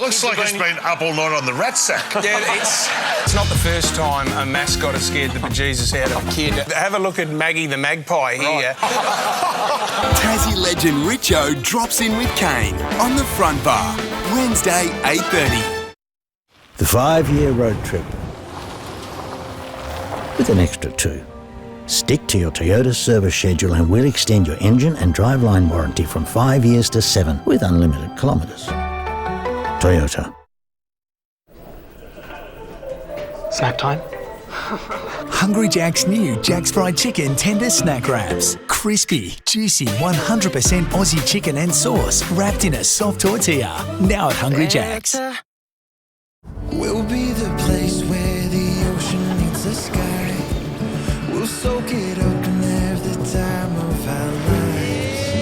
Looks like it's been up all night on the rat sack. Yeah, it's not the first time a mascot has scared the bejesus out of a kid. Have a look at Maggie the magpie here. Tassie legend Richo drops in with Kane on the front bar. Wednesday, 8:30. The 5-year road trip. With an extra 2. Stick to your Toyota service schedule and we'll extend your engine and driveline warranty from 5 years to 7 with unlimited kilometres. Toyota. Snack time? Hungry Jack's new Jack's Fried Chicken Tender Snack Wraps. Crispy, juicy, 100% Aussie chicken and sauce wrapped in a soft tortilla. Now at Hungry Jack's. We'll be the place where the ocean meets the sky. We'll soak it up and have the time of our lives.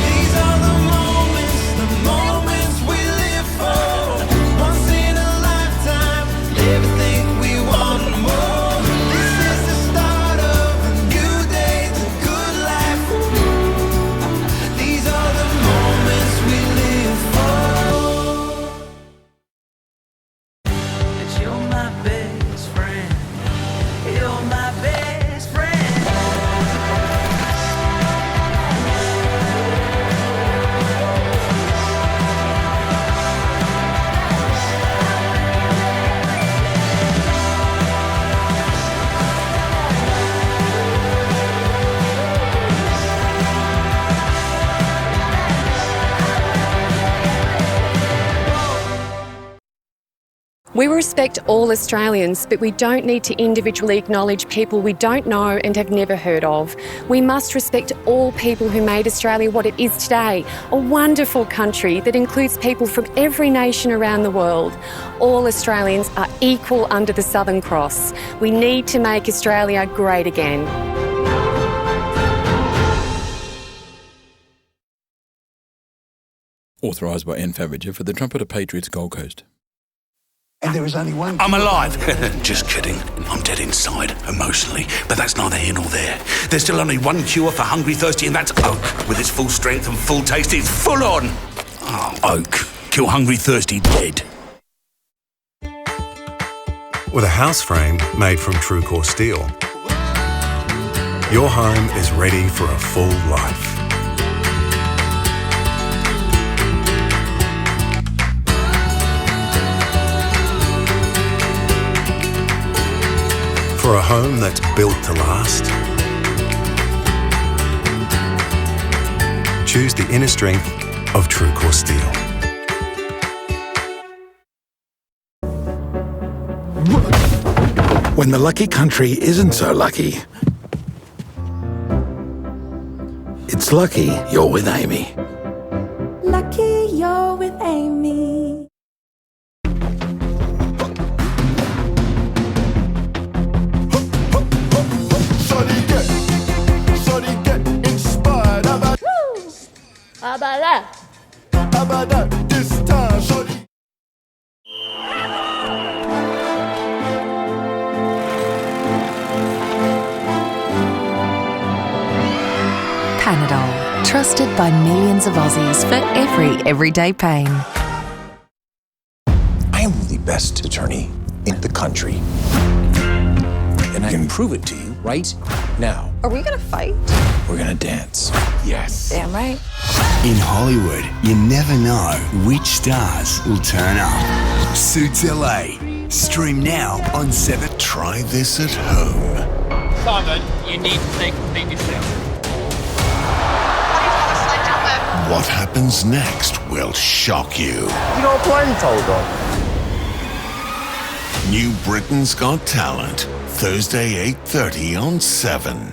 These are the moments we live for. Once in a lifetime, everything we want more. This is the start of a new day, the good life. These are the moments we live for. That you're my best friend. You're my best friend. We respect all Australians, but we don't need to individually acknowledge people we don't know and have never heard of. We must respect all people who made Australia what it is today, a wonderful country that includes people from every nation around the world. All Australians are equal under the Southern Cross. We need to make Australia great again. Authorised by Anne Favager for the Trumpeter Patriots Gold Coast. And there is only one... I'm alive. Just kidding. I'm dead inside, emotionally. But that's neither here nor there. There's still only one cure for hungry, thirsty, and that's oak. With its full strength and full taste, it's full on. Oh, oak. Kill hungry, thirsty, dead. With a house frame made from true core steel, your home is ready for a full life. For a home that's built to last, choose the inner strength of true core steel. When the lucky country isn't so lucky, it's lucky you're with Amy. Lucky you're with Amy. How about that? How about that? This time, shorty. Panadol, trusted by millions of Aussies for every everyday pain. I am the best attorney in the country. And I can prove it to you right now. Are we gonna fight? We're gonna dance. Yes. Damn right. In Hollywood, you never know which stars will turn up. Suits LA. Stream now on 7. Try this at home. Simon, you need to take a thing yourself. What happens next will shock you. You got a blindfold on. New Britain's Got Talent. Thursday, 8:30 on 7.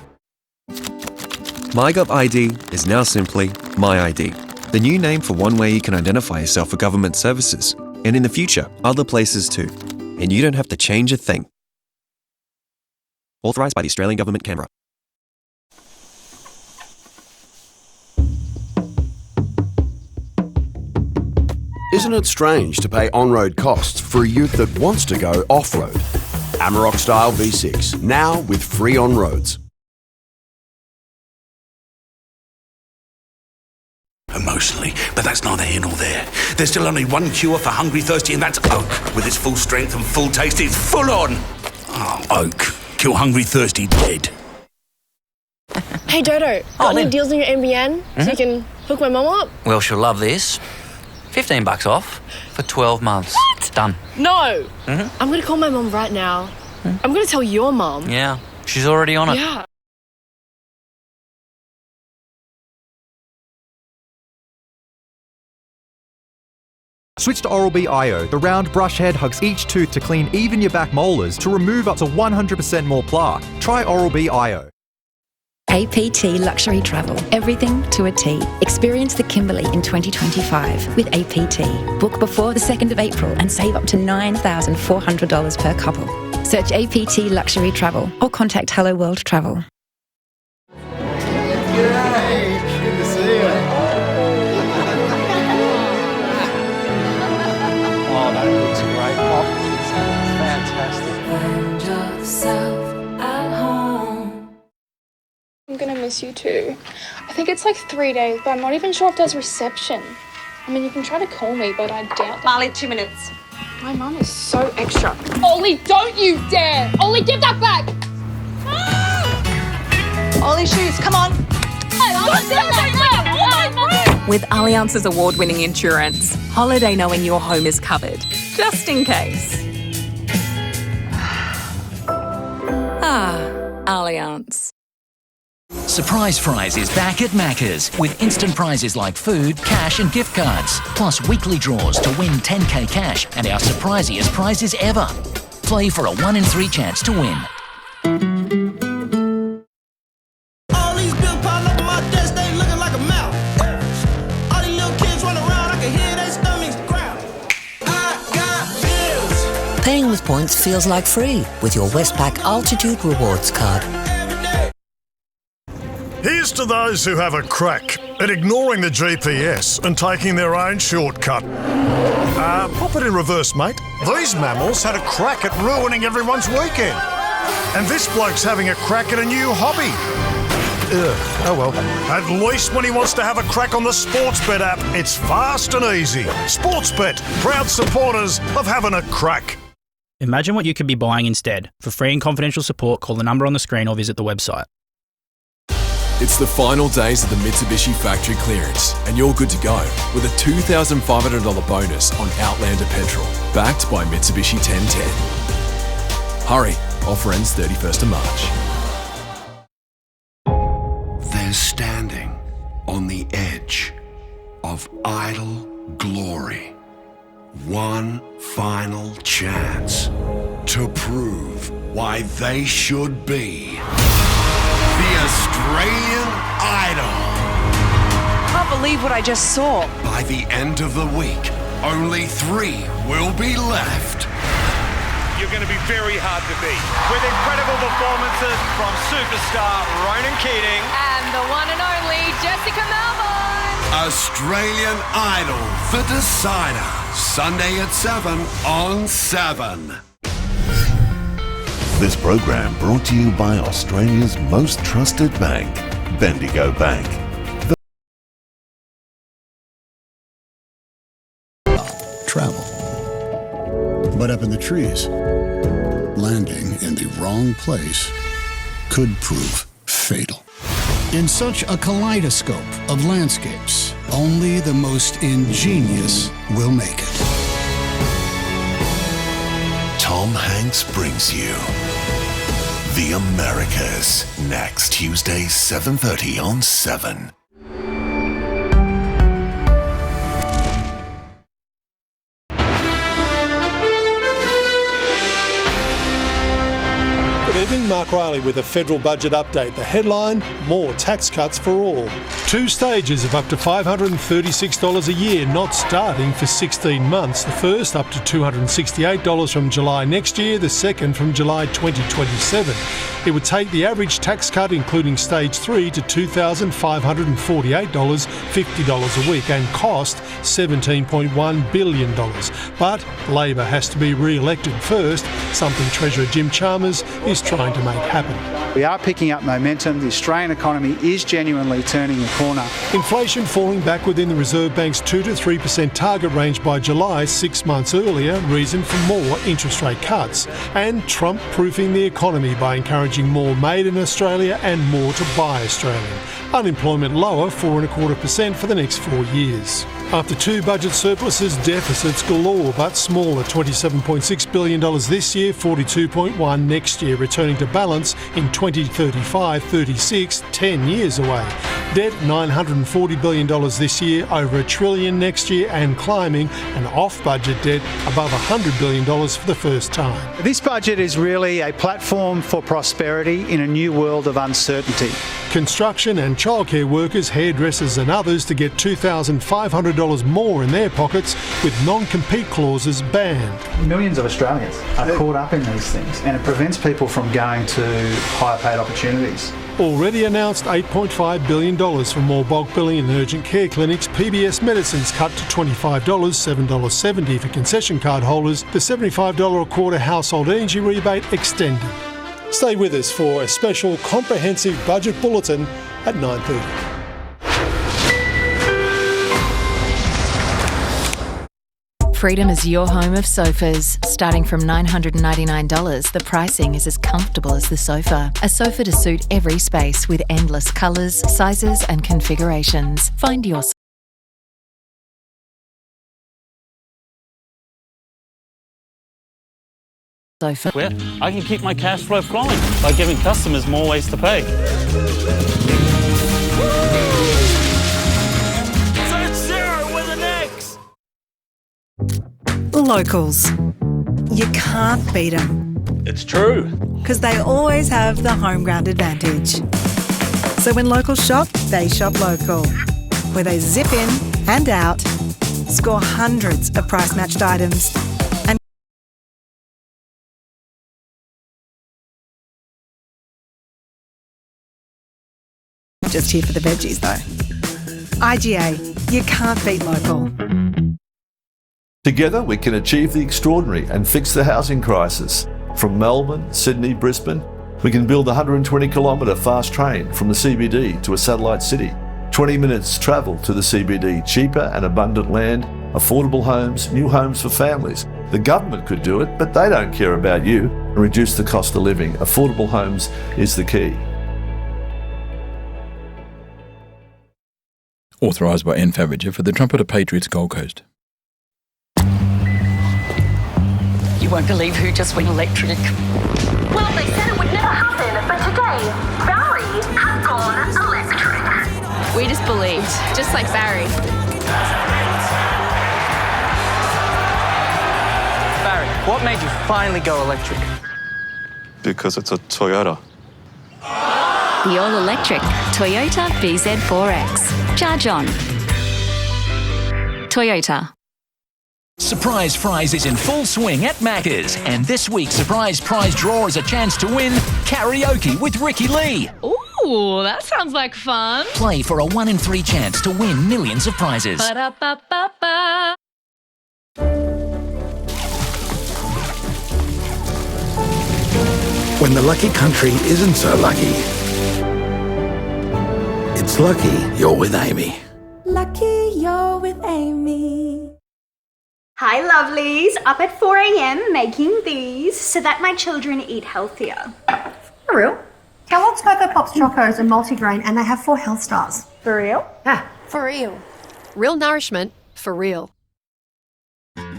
MyGov ID is now simply My ID, the new name for one way you can identify yourself for government services, and in the future, other places too. And you don't have to change a thing. Authorised by the Australian Government, Canberra. Isn't it strange to pay on-road costs for a ute that wants to go off-road? Amarok Style V6, now with free on-roads. Emotionally, but that's neither here nor there. There's still only one cure for hungry, thirsty, and that's oak. With its full strength and full taste, it's full on. Oh, oak. Kill hungry, thirsty, dead. Hey Dodo, got any deals on your NBN so you can hook my mum up? Well, she'll love this. $15 off for 12 months. What? Done. No. I'm going to call my mum right now. I'm going to tell your mum. Yeah, she's already on it. Yeah. Switch to Oral-B IO. The round brush head hugs each tooth to clean even your back molars to remove up to 100% more plaque. Try Oral-B IO. APT Luxury Travel. Everything to a T. Experience the Kimberley in 2025 with APT. Book before the 2nd of April and save up to $9,400 per couple. Search APT Luxury Travel or contact Hello World Travel. G'day. Good to see you. Oh, that looks great. Oh, it's fantastic. Find yourself at home. I'm gonna miss you too. I think it's like 3 days, but I'm not even sure if there's reception. I mean, you can try to call me, but I doubt that. Marley, 2 minutes. My mum is so extra. Ollie, don't you dare! Ollie, give that back! Ollie, shoes, come on. With Allianz's award-winning insurance, holiday knowing your home is covered, just in case. Allianz. Surprise Fries is back at Macca's with instant prizes like food, cash and gift cards, plus weekly draws to win 10k cash and our surprisiest prizes ever. Play for a 1 in 3 chance to win. All these bills piled up on my desk, they looking like a mouth. All these little kids running around, I can hear their stomachs growl. I got bills. Paying with points feels like free with your Westpac Altitude Rewards card. Here's to those who have a crack at ignoring the GPS and taking their own shortcut. Pop it in reverse, mate. These mammals had a crack at ruining everyone's weekend. And this bloke's having a crack at a new hobby. Oh well. At least when he wants to have a crack on the Sportsbet app, it's fast and easy. Sportsbet, proud supporters of having a crack. Imagine what you could be buying instead. For free and confidential support, call the number on the screen or visit the website. It's the final days of the Mitsubishi factory clearance, and you're good to go with a $2,500 bonus on Outlander petrol, backed by Mitsubishi 1010. Hurry, offer ends 31st of March. They're standing on the edge of idle glory. One final chance to prove why they should be the Australian Idol. Can't believe what I just saw. By the end of the week, only 3 will be left. You're going to be very hard to beat. With incredible performances from superstar Ronan Keating And the one and only Jessica Melbourne. Australian Idol, The Decider. Sunday at 7 on 7. This program brought to you by Australia's most trusted bank, Bendigo Bank. Travel. But up in the trees, landing in the wrong place could prove fatal. In such a kaleidoscope of landscapes, only the most ingenious will make it. Tom Hanks brings you The Americas next Tuesday, 7:30 on 7. Good evening, Mark Riley with a federal budget update. The headline, more tax cuts for all. 2 stages of up to $536 a year, not starting for 16 months. The first up to $268 from July next year, the second from July 2027. It would take the average tax cut, including stage 3, to $2,548, $50 a week, and cost $17.1 billion. But Labor has to be re-elected first, something Treasurer Jim Chalmers is trying to to make happen. We are picking up momentum. The Australian economy is genuinely turning the corner. Inflation falling back within the Reserve Bank's 2 to 3% target range by July, 6 months earlier, reason for more interest rate cuts. And Trump proofing the economy by encouraging more made in Australia and more to buy Australian. Unemployment lower, 4.25% for the next 4 years. After 2 budget surpluses, deficits galore, but smaller, $27.6 billion this year, $42.1 next year, returning to balance in 2035-36, 10 years away. Debt, $940 billion this year, over $1 trillion next year, and climbing, and off-budget debt above $100 billion for the first time. This budget is really a platform for prosperity in a new world of uncertainty. Construction and childcare workers, hairdressers and others to get $2,500 more in their pockets with non-compete clauses banned. Millions of Australians are caught up in these things, and it prevents people from going to higher paid opportunities. Already announced $8.5 billion for more bulk billing and urgent care clinics. PBS medicines cut to $25, $7.70 for concession card holders. The $75 a quarter household energy rebate extended. Stay with us for a special comprehensive budget bulletin at 9:30. Freedom is your home of sofas. Starting from $999, the pricing is as comfortable as the sofa. A sofa to suit every space with endless colours, sizes and configurations. Find your sofa. Where I can keep my cash flow flowing by giving customers more ways to pay. Search Zero with an X. Locals. You can't beat them. It's true. Because they always have the home ground advantage. So when locals shop, they shop local. Where they zip in and out, score hundreds of price-matched items, and just here for the veggies though. IGA, you can't beat local. Together we can achieve the extraordinary and fix the housing crisis. From Melbourne, Sydney, Brisbane, we can build a 120-kilometre fast train from the CBD to a satellite city. 20 minutes travel to the CBD, cheaper and abundant land, affordable homes, new homes for families. The government could do it, but they don't care about you, and reduce the cost of living. Affordable homes is the key. Authorised by N. Favager for the Trumpeter Patriots Gold Coast. You won't believe who just went electric. Well, they said it would never happen, but today, Barry has gone electric. We just believed, just like Barry. Barry, what made you finally go electric? Because it's a Toyota. The all-electric Toyota BZ4X. Charge on. Toyota. Surprise Prize is in full swing at Macca's, and this week's Surprise Prize draw is a chance to win karaoke with Ricky Lee. Ooh, that sounds like fun. Play for a 1 in 3 chance to win millions of prizes. Ba-da-ba-ba-ba. When the lucky country isn't so lucky, it's lucky you're with Amy. Lucky you're with Amy. Hi lovelies, up at 4 a.m. making these so that my children eat healthier. For real? Kellogg's Cocoa Pops Chocos are multigrain and they have 4 health stars. For real? Ah, for real. Real nourishment for real.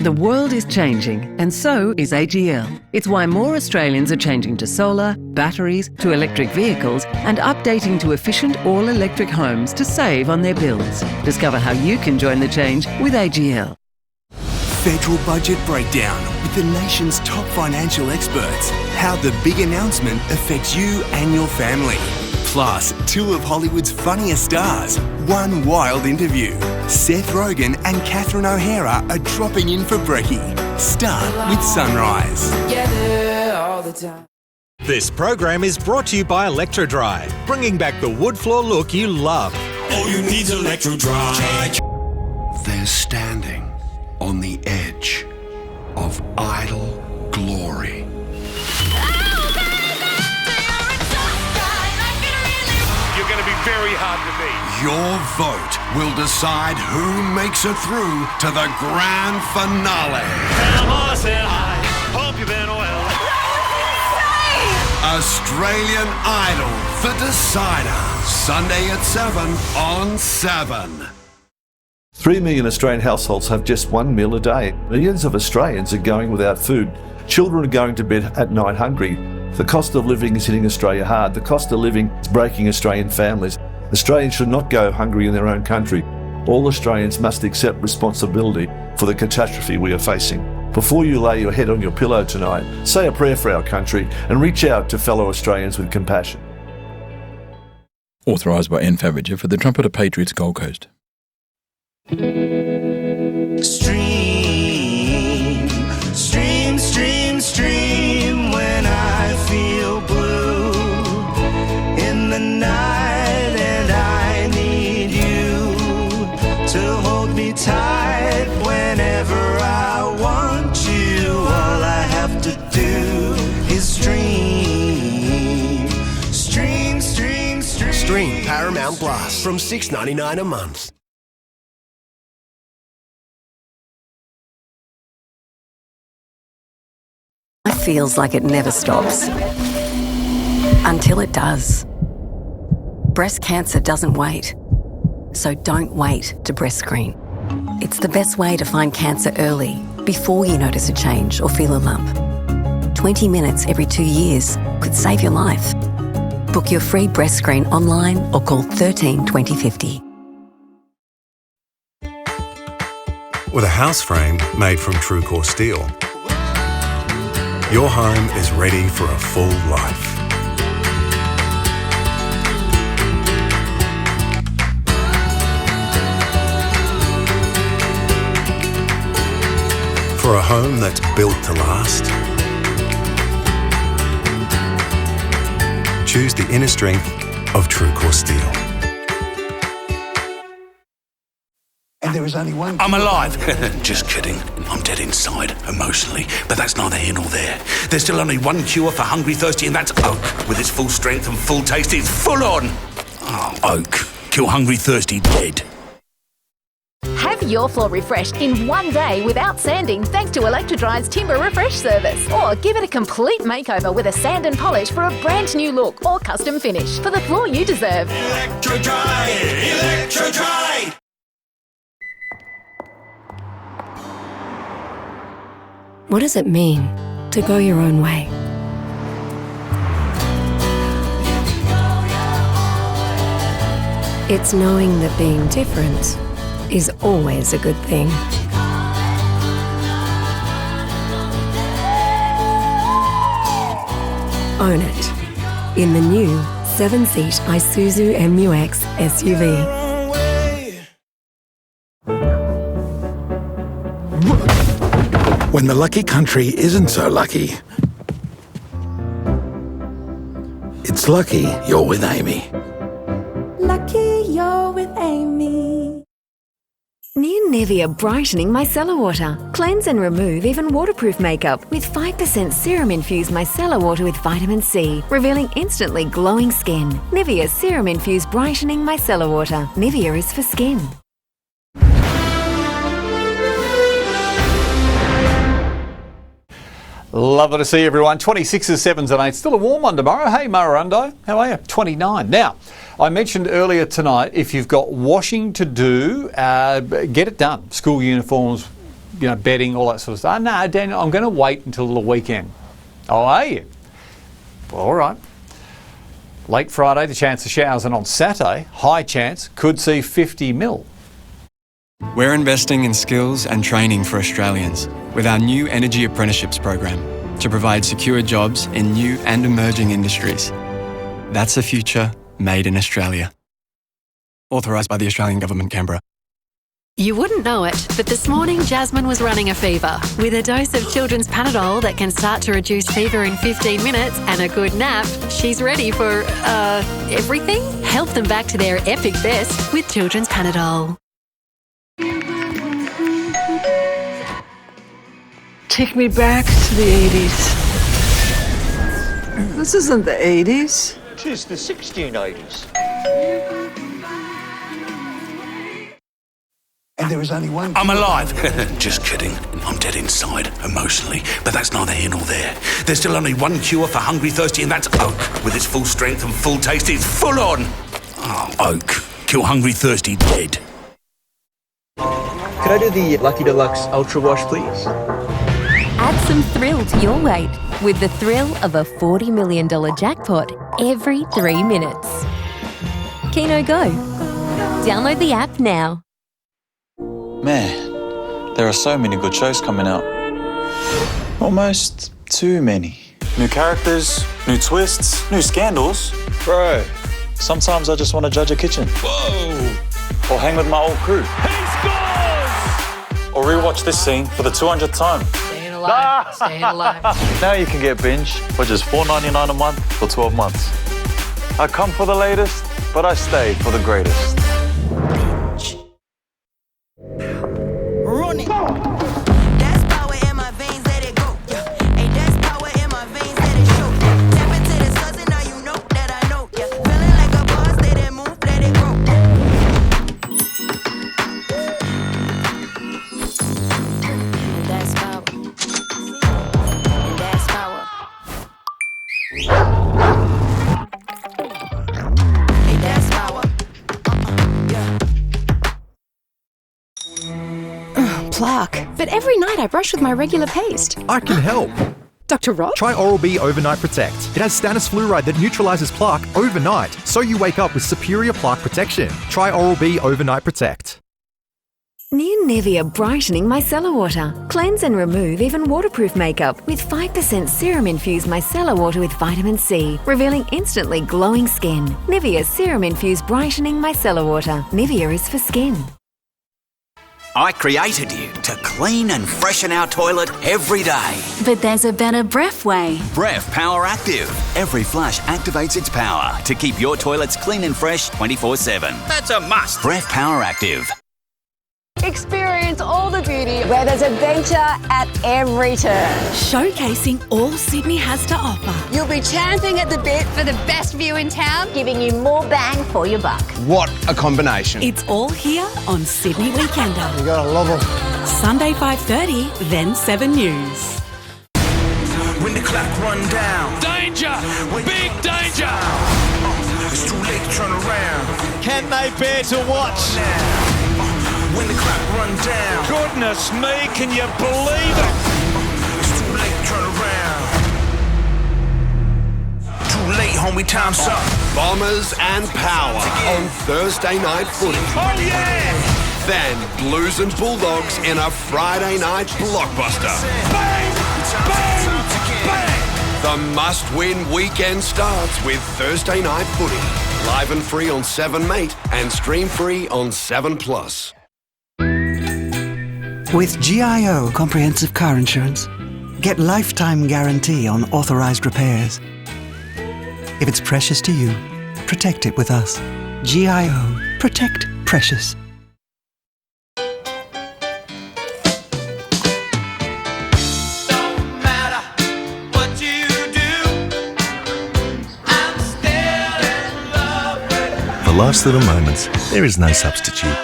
The world is changing, and so is AGL. It's why more Australians are changing to solar, batteries, to electric vehicles, and updating to efficient all-electric homes to save on their bills. Discover how you can join the change with AGL. Federal Budget Breakdown with the nation's top financial experts. How the big announcement affects you and your family. Plus, 2 of Hollywood's funniest stars. 1 wild interview. Seth Rogen and Catherine O'Hara are dropping in for brekkie. Start with Sunrise. All the time. This program is brought to you by Electro-Dry, bringing back the wood floor look you love. All you need's Electro-Dry. They're standing on the edge of idle glory. very hard to beat. Your vote will decide who makes it through to the grand finale. Hope you've been well. Australian Idol, The Decider. Sunday at 7 on 7. 3 million Australian households have just one meal a day. Millions of Australians are going without food. Children are going to bed at night hungry. The cost of living is hitting Australia hard. The cost of living is breaking Australian families. Australians should not go hungry in their own country. All Australians must accept responsibility for the catastrophe we are facing. Before you lay your head on your pillow tonight, say a prayer for our country and reach out to fellow Australians with compassion. Authorised by N. Favager for the Trumpeter Patriots Gold Coast. Stream, stream, stream, stream when I feel blue in the night, and I need you to hold me tight whenever I want you. All I have to do is stream, stream, stream, stream. Stream Paramount Plus from $6.99 a month. Life feels like it never stops. Until it does. Breast cancer doesn't wait. So don't wait to breast screen. It's the best way to find cancer early, before you notice a change or feel a lump. 20 minutes every 2 years could save your life. Book your free breast screen online or call 13 2050. With a house frame made from TrueCore steel, your home is ready for a full life. For a home that's built to last, choose the inner strength of TrueCore steel. And there is only one... I'm alive. Just kidding. I'm dead inside, emotionally. But that's neither here nor there. There's still only one cure for hungry, thirsty, and that's oak. With its full strength and full taste, it's full on. Oh, oak. Kill hungry, thirsty, dead. Have your floor refreshed in one day without sanding thanks to Electrodry's Timber Refresh service. Or give it a complete makeover with a sand and polish for a brand new look or custom finish for the floor you deserve. Electrodry! Electrodry! What does it mean to go your own way? It's knowing that being different is always a good thing. Own it in the new 7-seat Isuzu MU-X SUV. When the lucky country isn't so lucky, it's lucky you're with Amy. Lucky you're with Amy. New Nivea Brightening Micellar Water. Cleanse and remove even waterproof makeup with 5% serum-infused micellar water with vitamin C, revealing instantly glowing skin. Nivea Serum-Infused Brightening Micellar Water. Nivea is for skin. Lovely to see everyone. 26s, 7s and 8s. Still a warm one tomorrow. Hey, Murrurundo. How are you? 29. Now, I mentioned earlier tonight, if you've got washing to do, get it done. School uniforms, bedding, all that sort of stuff. No, Daniel, I'm going to wait until the weekend. Oh, are you? Well, all right. Late Friday, the chance of showers, and on Saturday, high chance, could see 50 mil. We're investing in skills and training for Australians with our new Energy Apprenticeships program to provide secure jobs in new and emerging industries. That's a future made in Australia. Authorised by the Australian Government, Canberra. You wouldn't know it, but this morning Jasmine was running a fever. With a dose of children's Panadol that can start to reduce fever in 15 minutes and a good nap, she's ready for, everything? Help them back to their epic best with children's Panadol. Take me back to the 80s. This isn't the 80s. It is the 1680s. And there is only one. I'm alive. Just kidding. I'm dead inside, emotionally. But that's neither here nor there. There's still only one cure for hungry, thirsty, and that's oak. With its full strength and full taste, it's full on. Oh, oak. Kill hungry, thirsty, dead. Could I do the Lucky Deluxe Ultra Wash, please? Add some thrill to your wait with the thrill of a $40 million jackpot every 3 minutes. Keno Go. Download the app now. Man, there are so many good shows coming out. Almost too many. New characters, new twists, new scandals. Bro, sometimes I just want to judge a kitchen. Whoa! Or hang with my old crew. He scores! Or rewatch this scene for the 200th time. Staying alive, staying alive. Now you can get Binge for just $4.99 a month for 12 months. I come for the latest, but I stay for the greatest. Run it. That's power in my veins, let it go. Yeah. Hey, that's power in my veins, let it show. Tap into the suds and now you know that I know. Yeah. Feeling like a boss, let it move, let it grow. And that's power. And that's power. Hey, that's power. Yeah. Plaque. But every night I brush with my regular paste. I can help. Dr. Rob? Try Oral-B Overnight Protect. It has stannous fluoride that neutralizes plaque overnight, so you wake up with superior plaque protection. Try Oral-B Overnight Protect. New Nivea Brightening Micellar Water. Cleanse and remove even waterproof makeup with 5% serum-infused micellar water with vitamin C, revealing instantly glowing skin. Nivea Serum-Infused Brightening Micellar Water. Nivea is for skin. I created you to clean and freshen our toilet every day. But there's a better Bref way. Bref Power Active. Every flush activates its power to keep your toilets clean and fresh 24/7. That's a must. Bref Power Active. Experience all the beauty where there's adventure at every turn. Showcasing all Sydney has to offer. You'll be champing at the bit for the best view in town, giving you more bang for your buck. What a combination. It's all here on Sydney Weekender. You gotta love them. Sunday 5:30, then 7 News. When the clock run down. Danger! Big danger! It's too late to turn around. Can they bear to watch? When the clock run down. Goodness me, can you believe it? It's too late to turn around. Too late, homie, time's up. Bombers and Power on Thursday Night Footy. Oh yeah! Then Blues and Bulldogs in a Friday night blockbuster. Bang! Bang! Bang! The must-win weekend starts with Thursday Night Footy. Live and free on 7 Mate and stream free on 7+. With GIO Comprehensive Car Insurance, get lifetime guarantee on authorized repairs. If it's precious to you, protect it with us. GIO. Protect precious. For life's little moments, there is no substitute.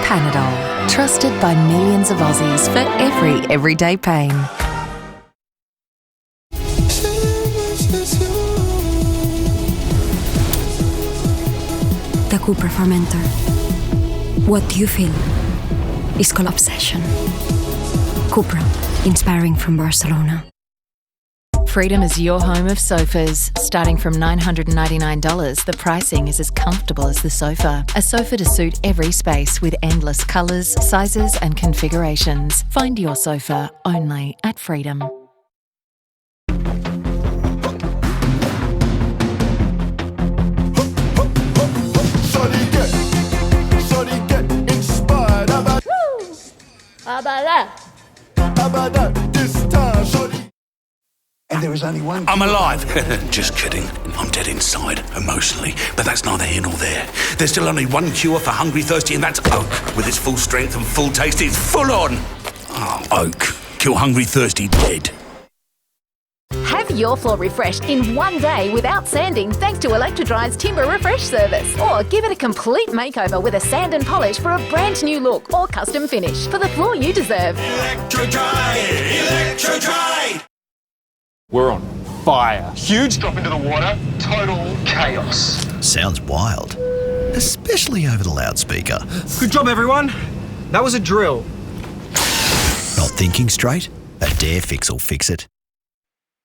Panadol, trusted by millions of Aussies for every everyday pain. The Cupra Fermenter. What you feel is called obsession. Cupra, inspiring from Barcelona. Freedom is your home of sofas. Starting from $999, the pricing is as comfortable as the sofa. A sofa to suit every space with endless colours, sizes and configurations. Find your sofa only at Freedom. How about that? And there is only one. I'm alive. Just kidding. I'm dead inside, emotionally. But that's neither here nor there. There's still only one cure for hungry, thirsty, and that's oak. With its full strength and full taste, it's full on. Oh, oak. Kill hungry, thirsty, dead. Have your floor refreshed in one day without sanding thanks to Electrodry's Timber Refresh service. Or give it a complete makeover with a sand and polish for a brand new look or custom finish for the floor you deserve. Electrodry! Electrodry! We're on fire. Huge drop into the water, total chaos. Sounds wild, especially over the loudspeaker. Good job, everyone. That was a drill. Not thinking straight? A Dare Fix will fix it.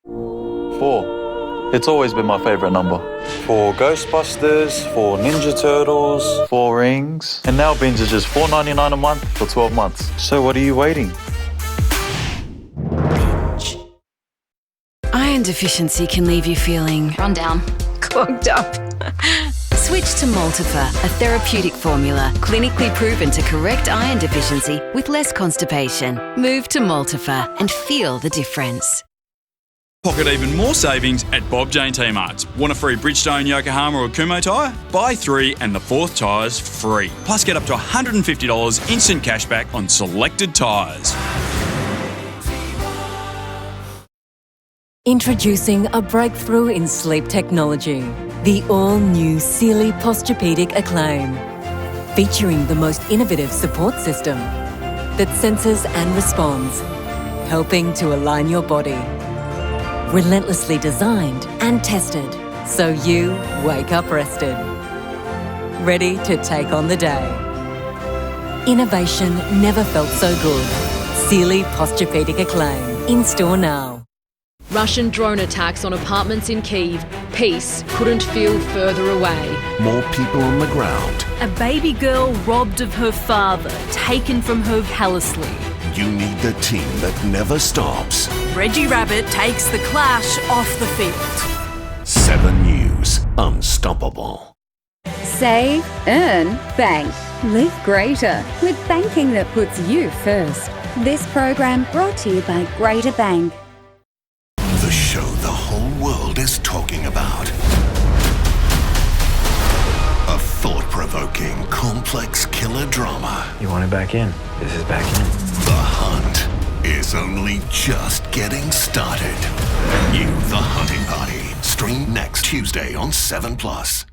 4. It's always been my favourite number. 4 Ghostbusters, 4 Ninja Turtles, 4 rings. And now bins are just $4.99 a month for 12 months. So what are you waiting? Iron deficiency can leave you feeling run down, clogged up. Switch to Multifer, a therapeutic formula clinically proven to correct iron deficiency with less constipation. Move to Multifer and feel the difference. Pocket even more savings at Bob Jane T-Marts. Want a free Bridgestone, Yokohama or Kumho tyre? Buy 3 and the 4th tyre's free. Plus get up to $150 instant cashback on selected tyres. Introducing a breakthrough in sleep technology. The all-new Sealy Posturepedic Acclaim. Featuring the most innovative support system that senses and responds, helping to align your body. Relentlessly designed and tested, so you wake up rested. Ready to take on the day. Innovation never felt so good. Sealy Posturepedic Acclaim. In store now. Russian drone attacks on apartments in Kyiv. Peace couldn't feel further away. More people on the ground. A baby girl robbed of her father, taken from her callously. You need the team that never stops. Reggie Rabbit takes the clash off the field. 7 News. Unstoppable. Save, earn, bank. Live greater with banking that puts you first. This program brought to you by Greater Bank. The show the whole world is talking about. A thought-provoking, complex killer drama. You want it back in? This is back in. The Hunt is only just getting started. New The Hunting Party. Stream next Tuesday on 7+.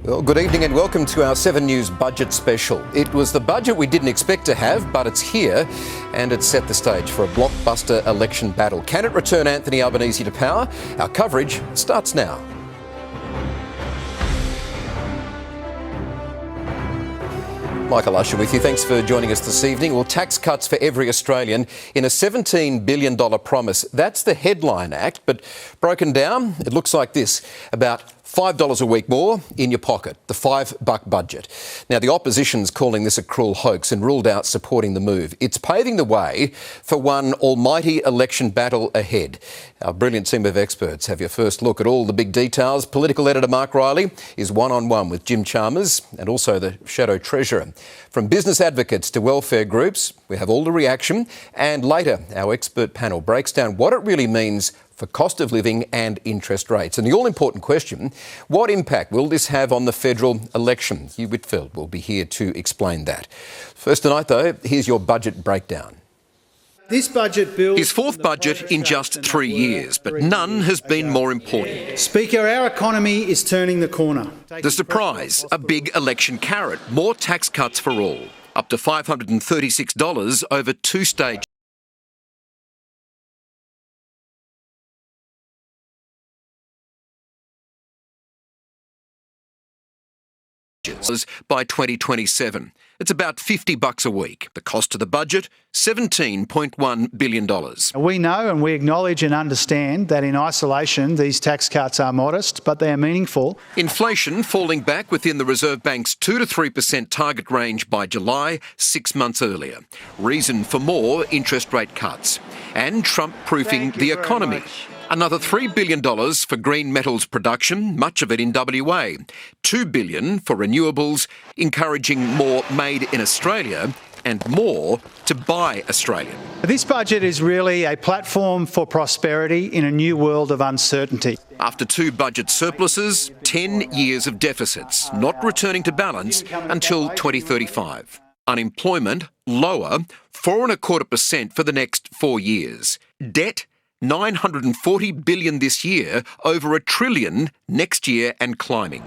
Well, good evening and welcome to our 7 News budget special. It was the budget we didn't expect to have, but it's here and it's set the stage for a blockbuster election battle. Can it return Anthony Albanese to power? Our coverage starts now. Michael Usher with you. Thanks for joining us this evening. Well, tax cuts for every Australian in a $17 billion promise. That's the headline act, but broken down, it looks like this. About $5 a week more in your pocket, the $5 budget. Now, the opposition's calling this a cruel hoax and ruled out supporting the move. It's paving the way for one almighty election battle ahead. Our brilliant team of experts have your first look at all the big details. Political editor Mark Riley is one-on-one with Jim Chalmers and also the Shadow Treasurer. From business advocates to welfare groups, we have all the reaction. And later, our expert panel breaks down what it really means for cost of living and interest rates. And the all-important question, what impact will this have on the federal election? Hugh Whitfield will be here to explain that. First tonight, though, here's your budget breakdown. This budget bill... His fourth budget in just 3 years, but none has been more important. Speaker, our economy is turning the corner. The surprise, a big election carrot, more tax cuts for all, up to $536 over 2 stages. By 2027. It's about $50 a week. The cost of the budget, $17.1 billion. We know and we acknowledge and understand that in isolation these tax cuts are modest, but they are meaningful. Inflation falling back within the Reserve Bank's 2 to 3% target range by July, 6 months earlier. Reason for more interest rate cuts. And Trump proofing the economy. Another $3 billion for green metals production, much of it in WA. $2 billion for renewables, encouraging more made in Australia and more to buy Australian. This budget is really a platform for prosperity in a new world of uncertainty. After 2 budget surpluses, 10 years of deficits, not returning to balance until 2035. Unemployment lower, 4.25% for the next 4 years. Debt $940 billion this year, over $1 trillion next year and climbing.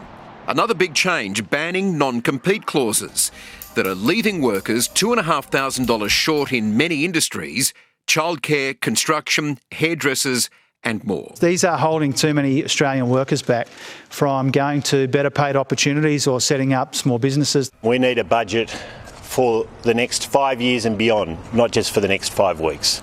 Another big change, banning non-compete clauses that are leaving workers $2,500 short in many industries: childcare, construction, hairdressers and more. These are holding too many Australian workers back from going to better paid opportunities or setting up small businesses. We need a budget for the next 5 years and beyond, not just for the next 5 weeks.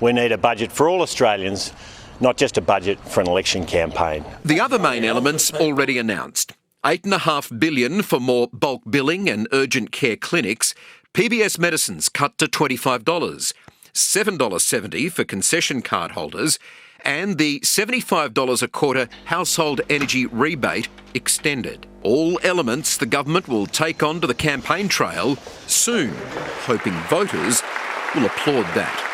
We need a budget for all Australians, not just a budget for an election campaign. The other main elements already announced. $8.5 billion for more bulk billing and urgent care clinics. PBS medicines cut to $25. $7.70 for concession card holders. And the $75 a quarter household energy rebate extended. All elements the government will take on to the campaign trail soon, hoping voters will applaud that.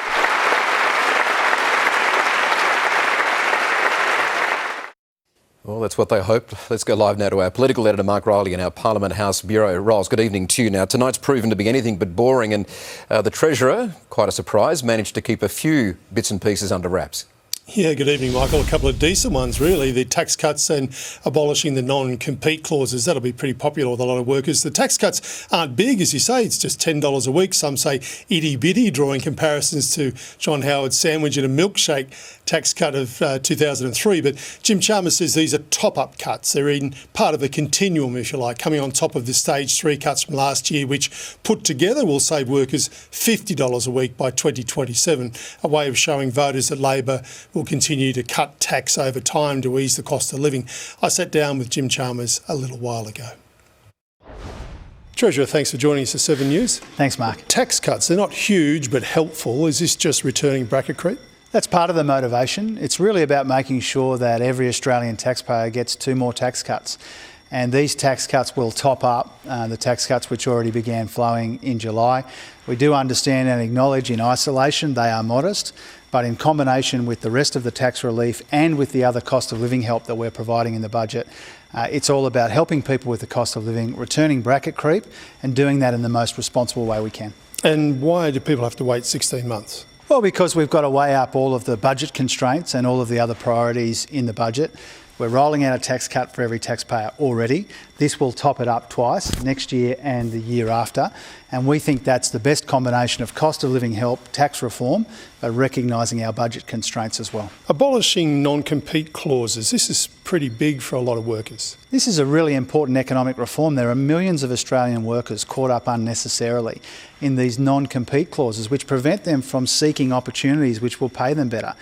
Well, that's what they hope. Let's go live now to our political editor, Mark Riley, in our Parliament House Bureau. Riles, good evening to you. Now, tonight's proven to be anything but boring, and the Treasurer, quite a surprise, managed to keep a few bits and pieces under wraps. Yeah, good evening, Michael. A couple of decent ones, really. The tax cuts and abolishing the non-compete clauses. That'll be pretty popular with a lot of workers. The tax cuts aren't big, as you say. It's just $10 a week. Some say itty-bitty, drawing comparisons to John Howard's sandwich and a milkshake tax cut of 2003. But Jim Chalmers says these are top-up cuts. They're in part of a continuum, if you like, coming on top of the stage 3 cuts from last year, which put together will save workers $50 a week by 2027, a way of showing voters that Labor will continue to cut tax over time to ease the cost of living. I sat down with Jim Chalmers a little while ago. Treasurer, thanks for joining us at 7 News. Thanks, Mark. Tax cuts, they're not huge but helpful. Is this just returning bracket creep? That's part of the motivation. It's really about making sure that every Australian taxpayer gets 2 more tax cuts. And these tax cuts will top up the tax cuts which already began flowing in July. We do understand and acknowledge in isolation they are modest, but in combination with the rest of the tax relief and with the other cost of living help that we're providing in the budget, it's all about helping people with the cost of living, returning bracket creep, and doing that in the most responsible way we can. And why do people have to wait 16 months? Well, because we've got to weigh up all of the budget constraints and all of the other priorities in the budget. We're rolling out a tax cut for every taxpayer already. This will top it up twice, next year and the year after. And we think that's the best combination of cost of living help, tax reform, but recognising our budget constraints as well. Abolishing non-compete clauses, this is pretty big for a lot of workers. This is a really important economic reform. There are millions of Australian workers caught up unnecessarily in these non-compete clauses, which prevent them from seeking opportunities which will pay them better.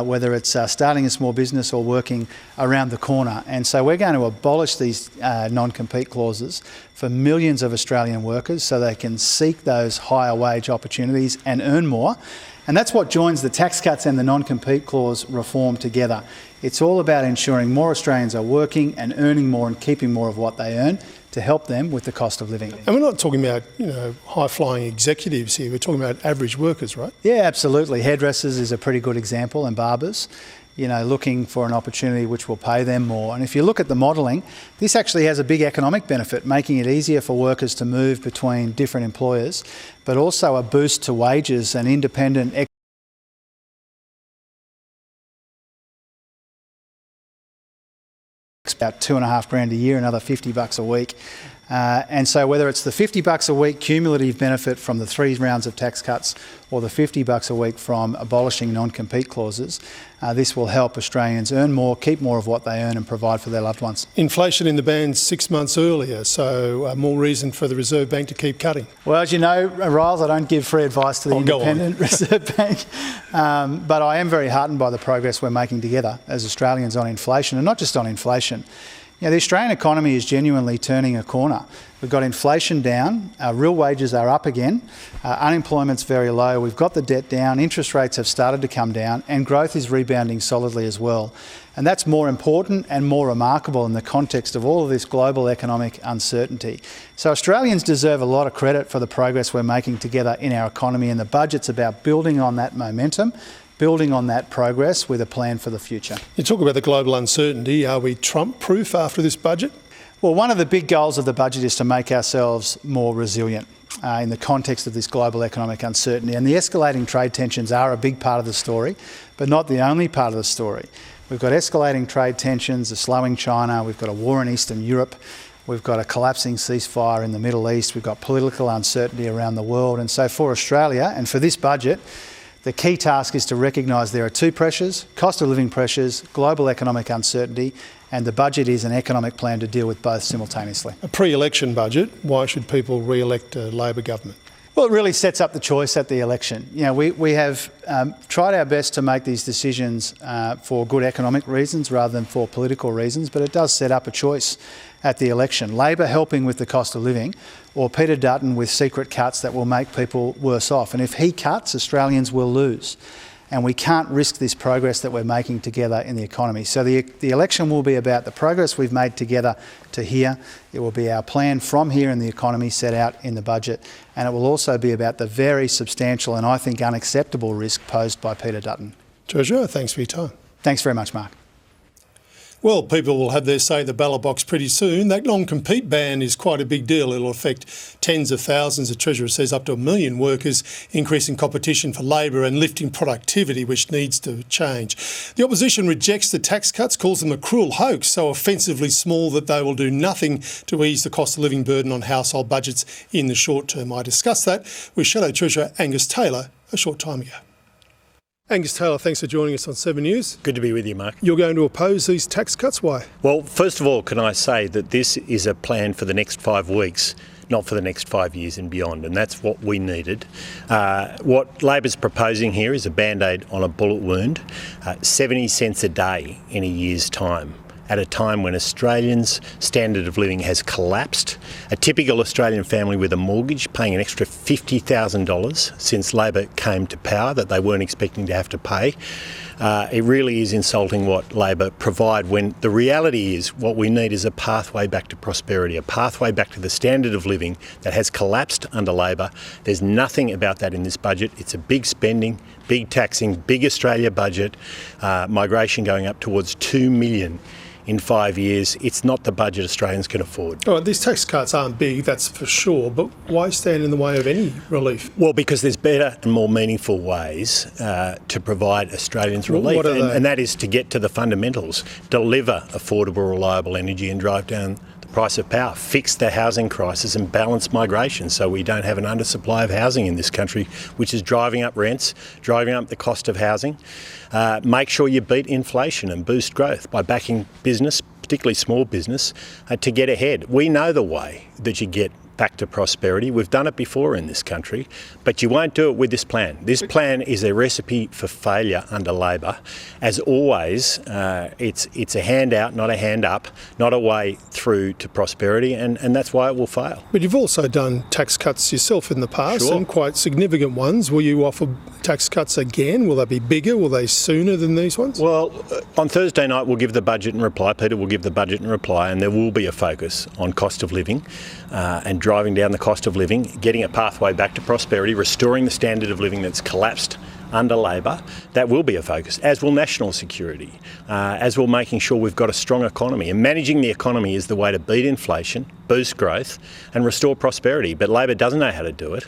Whether it's starting a small business or working around the corner. And so we're going to abolish these non-compete clauses for millions of Australian workers so they can seek those higher wage opportunities and earn more. And that's what joins the tax cuts and the non-compete clause reform together. It's all about ensuring more Australians are working and earning more and keeping more of what they earn to help them with the cost of living. And we're not talking about, high-flying executives here. We're talking about average workers, right? Yeah, absolutely. Hairdressers is a pretty good example, and barbers, looking for an opportunity which will pay them more. And if you look at the modelling, this actually has a big economic benefit, making it easier for workers to move between different employers, but also a boost to wages and independent about $2,500 a year, another $50 a week. And so whether it's the $50 a week cumulative benefit from the 3 rounds of tax cuts or the $50 a week from abolishing non-compete clauses, this will help Australians earn more, keep more of what they earn and provide for their loved ones. Inflation in the band 6 months earlier, so more reason for the Reserve Bank to keep cutting. Well, as you know, Riles, I don't give free advice to the independent Reserve Bank, but I am very heartened by the progress we're making together as Australians on inflation, and not just on inflation. The Australian economy is genuinely turning a corner. We've got inflation down, real wages are up again, unemployment's very low, we've got the debt down, interest rates have started to come down, and growth is rebounding solidly as well. And that's more important and more remarkable in the context of all of this global economic uncertainty. So Australians deserve a lot of credit for the progress we're making together in our economy, and the budget's about building on that momentum, building on that progress with a plan for the future. You talk about the global uncertainty. Are we Trump-proof after this budget? Well, one of the big goals of the budget is to make ourselves more resilient. in the context of this global economic uncertainty. And the escalating trade tensions are a big part of the story, but not the only part of the story. We've got escalating trade tensions, a slowing China, we've got a war in Eastern Europe, we've got a collapsing ceasefire in the Middle East, we've got political uncertainty around the world. And so for Australia and for this budget, the key task is to recognise there are two pressures: cost of living pressures, global economic uncertainty, and the budget is an economic plan to deal with both simultaneously. A pre-election budget, why should people re-elect a Labor government? Well, it really sets up the choice at the election. You know, we have tried our best to make these decisions for good economic reasons rather than for political reasons, but it does set up a choice at the election. Labor helping with the cost of living, or Peter Dutton with secret cuts that will make people worse off. And if he cuts, Australians will lose. And we can't risk this progress that we're making together in the economy. So the election will be about the progress we've made together to here. It will be our plan from here in the economy set out in the budget. And it will also be about the very substantial and I think unacceptable risk posed by Peter Dutton. Treasurer, thanks for your time. Thanks very much, Mark. Well, people will have their say at the ballot box pretty soon. That non-compete ban is quite a big deal. It'll affect tens of thousands, the Treasurer says, up to 1 million workers, increasing competition for labour and lifting productivity, which needs to change. The opposition rejects the tax cuts, calls them a cruel hoax, so offensively small that they will do nothing to ease the cost of living burden on household budgets in the short term. I discussed that with Shadow Treasurer Angus Taylor a short time ago. Angus Taylor, thanks for joining us on 7 News. Good to be with you, Mark. You're going to oppose these tax cuts? Why? Well, first of all, can I say that this is a plan for the next 5 weeks, not for the next 5 years and beyond, and that's what we needed. What Labor's proposing here is a band-aid on a bullet wound, 70 cents a day in a year's time, at a time when Australians' standard of living has collapsed. A typical Australian family with a mortgage paying an extra $50,000 since Labor came to power that they weren't expecting to have to pay. It really is insulting what Labor provide, when the reality is what we need is a pathway back to prosperity, a pathway back to the standard of living that has collapsed under Labor. There's nothing about that in this budget. It's a big spending, big taxing, big Australia budget, migration going up towards 2 million in 5 years. It's not the budget Australians can afford. All right, these tax cuts aren't big, that's for sure, but why stand in the way of any relief? Well, because there's better and more meaningful ways to provide Australians relief, what are they? And that is to get to the fundamentals, deliver affordable, reliable energy and drive down the price of power, fix the housing crisis and balance migration so we don't have an undersupply of housing in this country, which is driving up rents, driving up the cost of housing. Make sure you beat inflation and boost growth by backing business, particularly small business, to get ahead. We know the way that you get back to prosperity. We've done it before in this country, but you won't do it with this plan. This plan is a recipe for failure under Labor. As always, it's a handout, not a hand up, not a way through to prosperity, and that's why it will fail. But you've also done tax cuts yourself in the past, Sure. and quite significant ones. Will you offer tax cuts again? Will they be bigger? Will they sooner than these ones? Well, on Thursday night we'll give the budget and reply. Peter will give the budget and reply, and there will be a focus on cost of living and driving down the cost of living, getting a pathway back to prosperity, restoring the standard of living that's collapsed under Labor. That will be a focus, as will national security, as will making sure we've got a strong economy. And managing the economy is the way to beat inflation, boost growth and restore prosperity. But Labor doesn't know how to do it.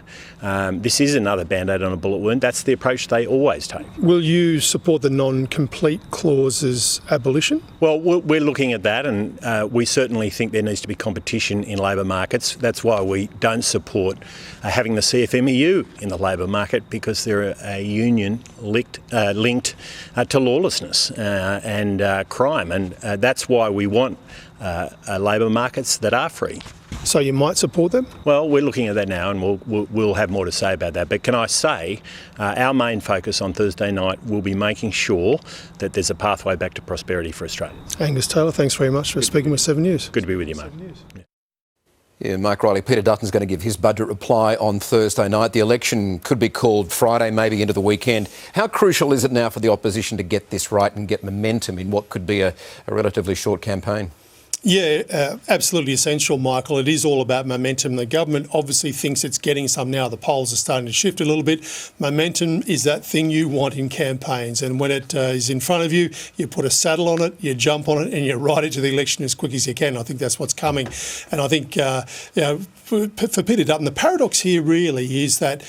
This is another band-aid on a bullet wound. That's the approach they always take. Will you support the non-complete clauses abolition? Well, we're looking at that, and we certainly think there needs to be competition in labour markets. That's why we don't support having the CFMEU in the labour market, because they're a union linked to lawlessness and crime, and that's why we want labour markets that are free. So you might support them? Well, we're looking at that now, and we'll have more to say about that. But can I say, our main focus on Thursday night will be making sure that there's a pathway back to prosperity for Australians. Angus Taylor, thanks very much for speaking with 7 News. Good to be with you, mate. Yeah, Mark Riley, Peter Dutton's going to give his budget reply on Thursday night. The election could be called Friday, maybe into the weekend. How crucial is it now for the opposition to get this right and get momentum in what could be a relatively short campaign? Yeah, absolutely essential, Michael. It is all about momentum. The government obviously thinks it's getting some now. The polls are starting to shift a little bit. Momentum is that thing you want in campaigns. And when it is in front of you, you put a saddle on it, you jump on it, and you ride into the election as quick as you can. I think that's what's coming. And I think, for Peter Dutton, the paradox here really is that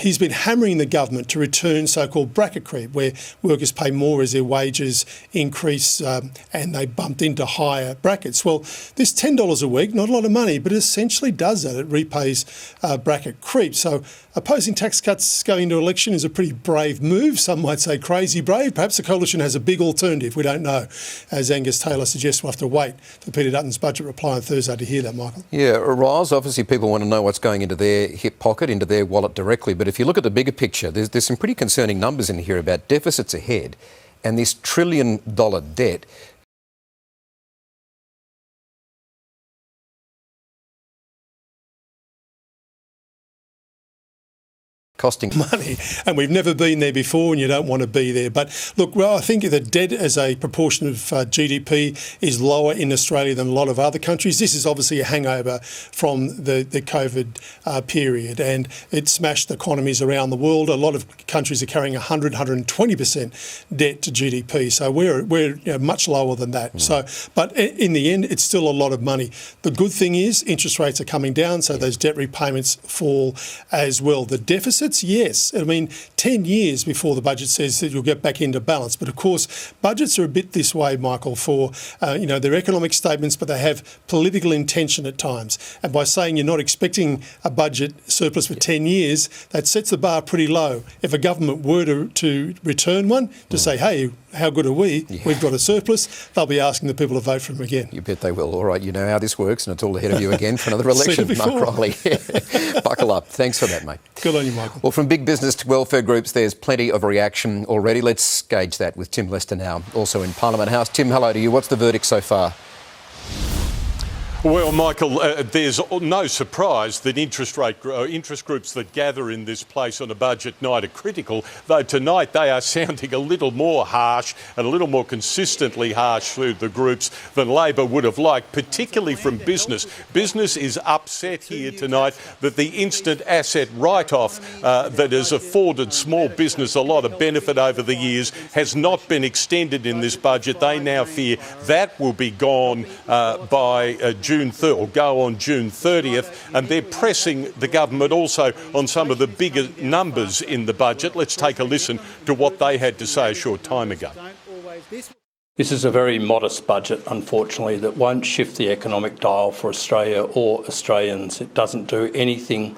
he's been hammering the government to return so-called bracket creep, where workers pay more as their wages increase and they bumped into higher brackets. Well, this $10 a week, not a lot of money, but it essentially does that. It repays bracket creep. So opposing tax cuts going into election is a pretty brave move. Some might say crazy brave. Perhaps the coalition has a big alternative. We don't know. As Angus Taylor suggests, we'll have to wait for Peter Dutton's budget reply on Thursday to hear that, Michael. Yeah, Roz, obviously people want to know what's going into their hip pocket, into their wallet directly. But if you look at the bigger picture, there's some pretty concerning numbers in here about deficits ahead and this $1 trillion debt. Costing money, and we've never been there before, and you don't want to be there. But look, well, I think the debt as a proportion of GDP is lower in Australia than a lot of other countries. This is obviously a hangover from the COVID period, and it smashed economies around the world. A lot of countries are carrying 120% debt to GDP, so we're much lower than that. So, but in the end, it's still a lot of money. The good thing is interest rates are coming down, so those debt repayments fall as well. The deficit, yes. I mean, 10 years before the budget says that you'll get back into balance. But of course, budgets are a bit this way, Michael, for, they're economic statements, but they have political intention at times. And by saying you're not expecting a budget surplus for 10 years, that sets the bar pretty low. If a government were to return one, to say, hey, how good are we? Yeah. We've got a surplus. They'll be asking the people to vote for him again. You bet they will. All right, you know how this works, and it's all ahead of you again for another election, Mark Riley. Buckle up. Thanks for that, mate. Good on you, Michael. Well, from big business to welfare groups, there's plenty of reaction already. Let's gauge that with Tim Lester now, also in Parliament House. Tim, hello to you. What's the verdict so far? Well, Michael, there's no surprise that interest groups that gather in this place on a budget night are critical, though tonight they are sounding a little more harsh and a little more consistently harsh through the groups than Labor would have liked, particularly from business. Business is upset here tonight that the instant asset write-off that has afforded small business a lot of benefit over the years has not been extended in this budget. They now fear that will be gone by June 3rd, or go on June 30th, and they're pressing the government also on some of the bigger numbers in the budget. Let's take a listen to what they had to say a short time ago. This is a very modest budget, unfortunately, that won't shift the economic dial for Australia or Australians. It doesn't do anything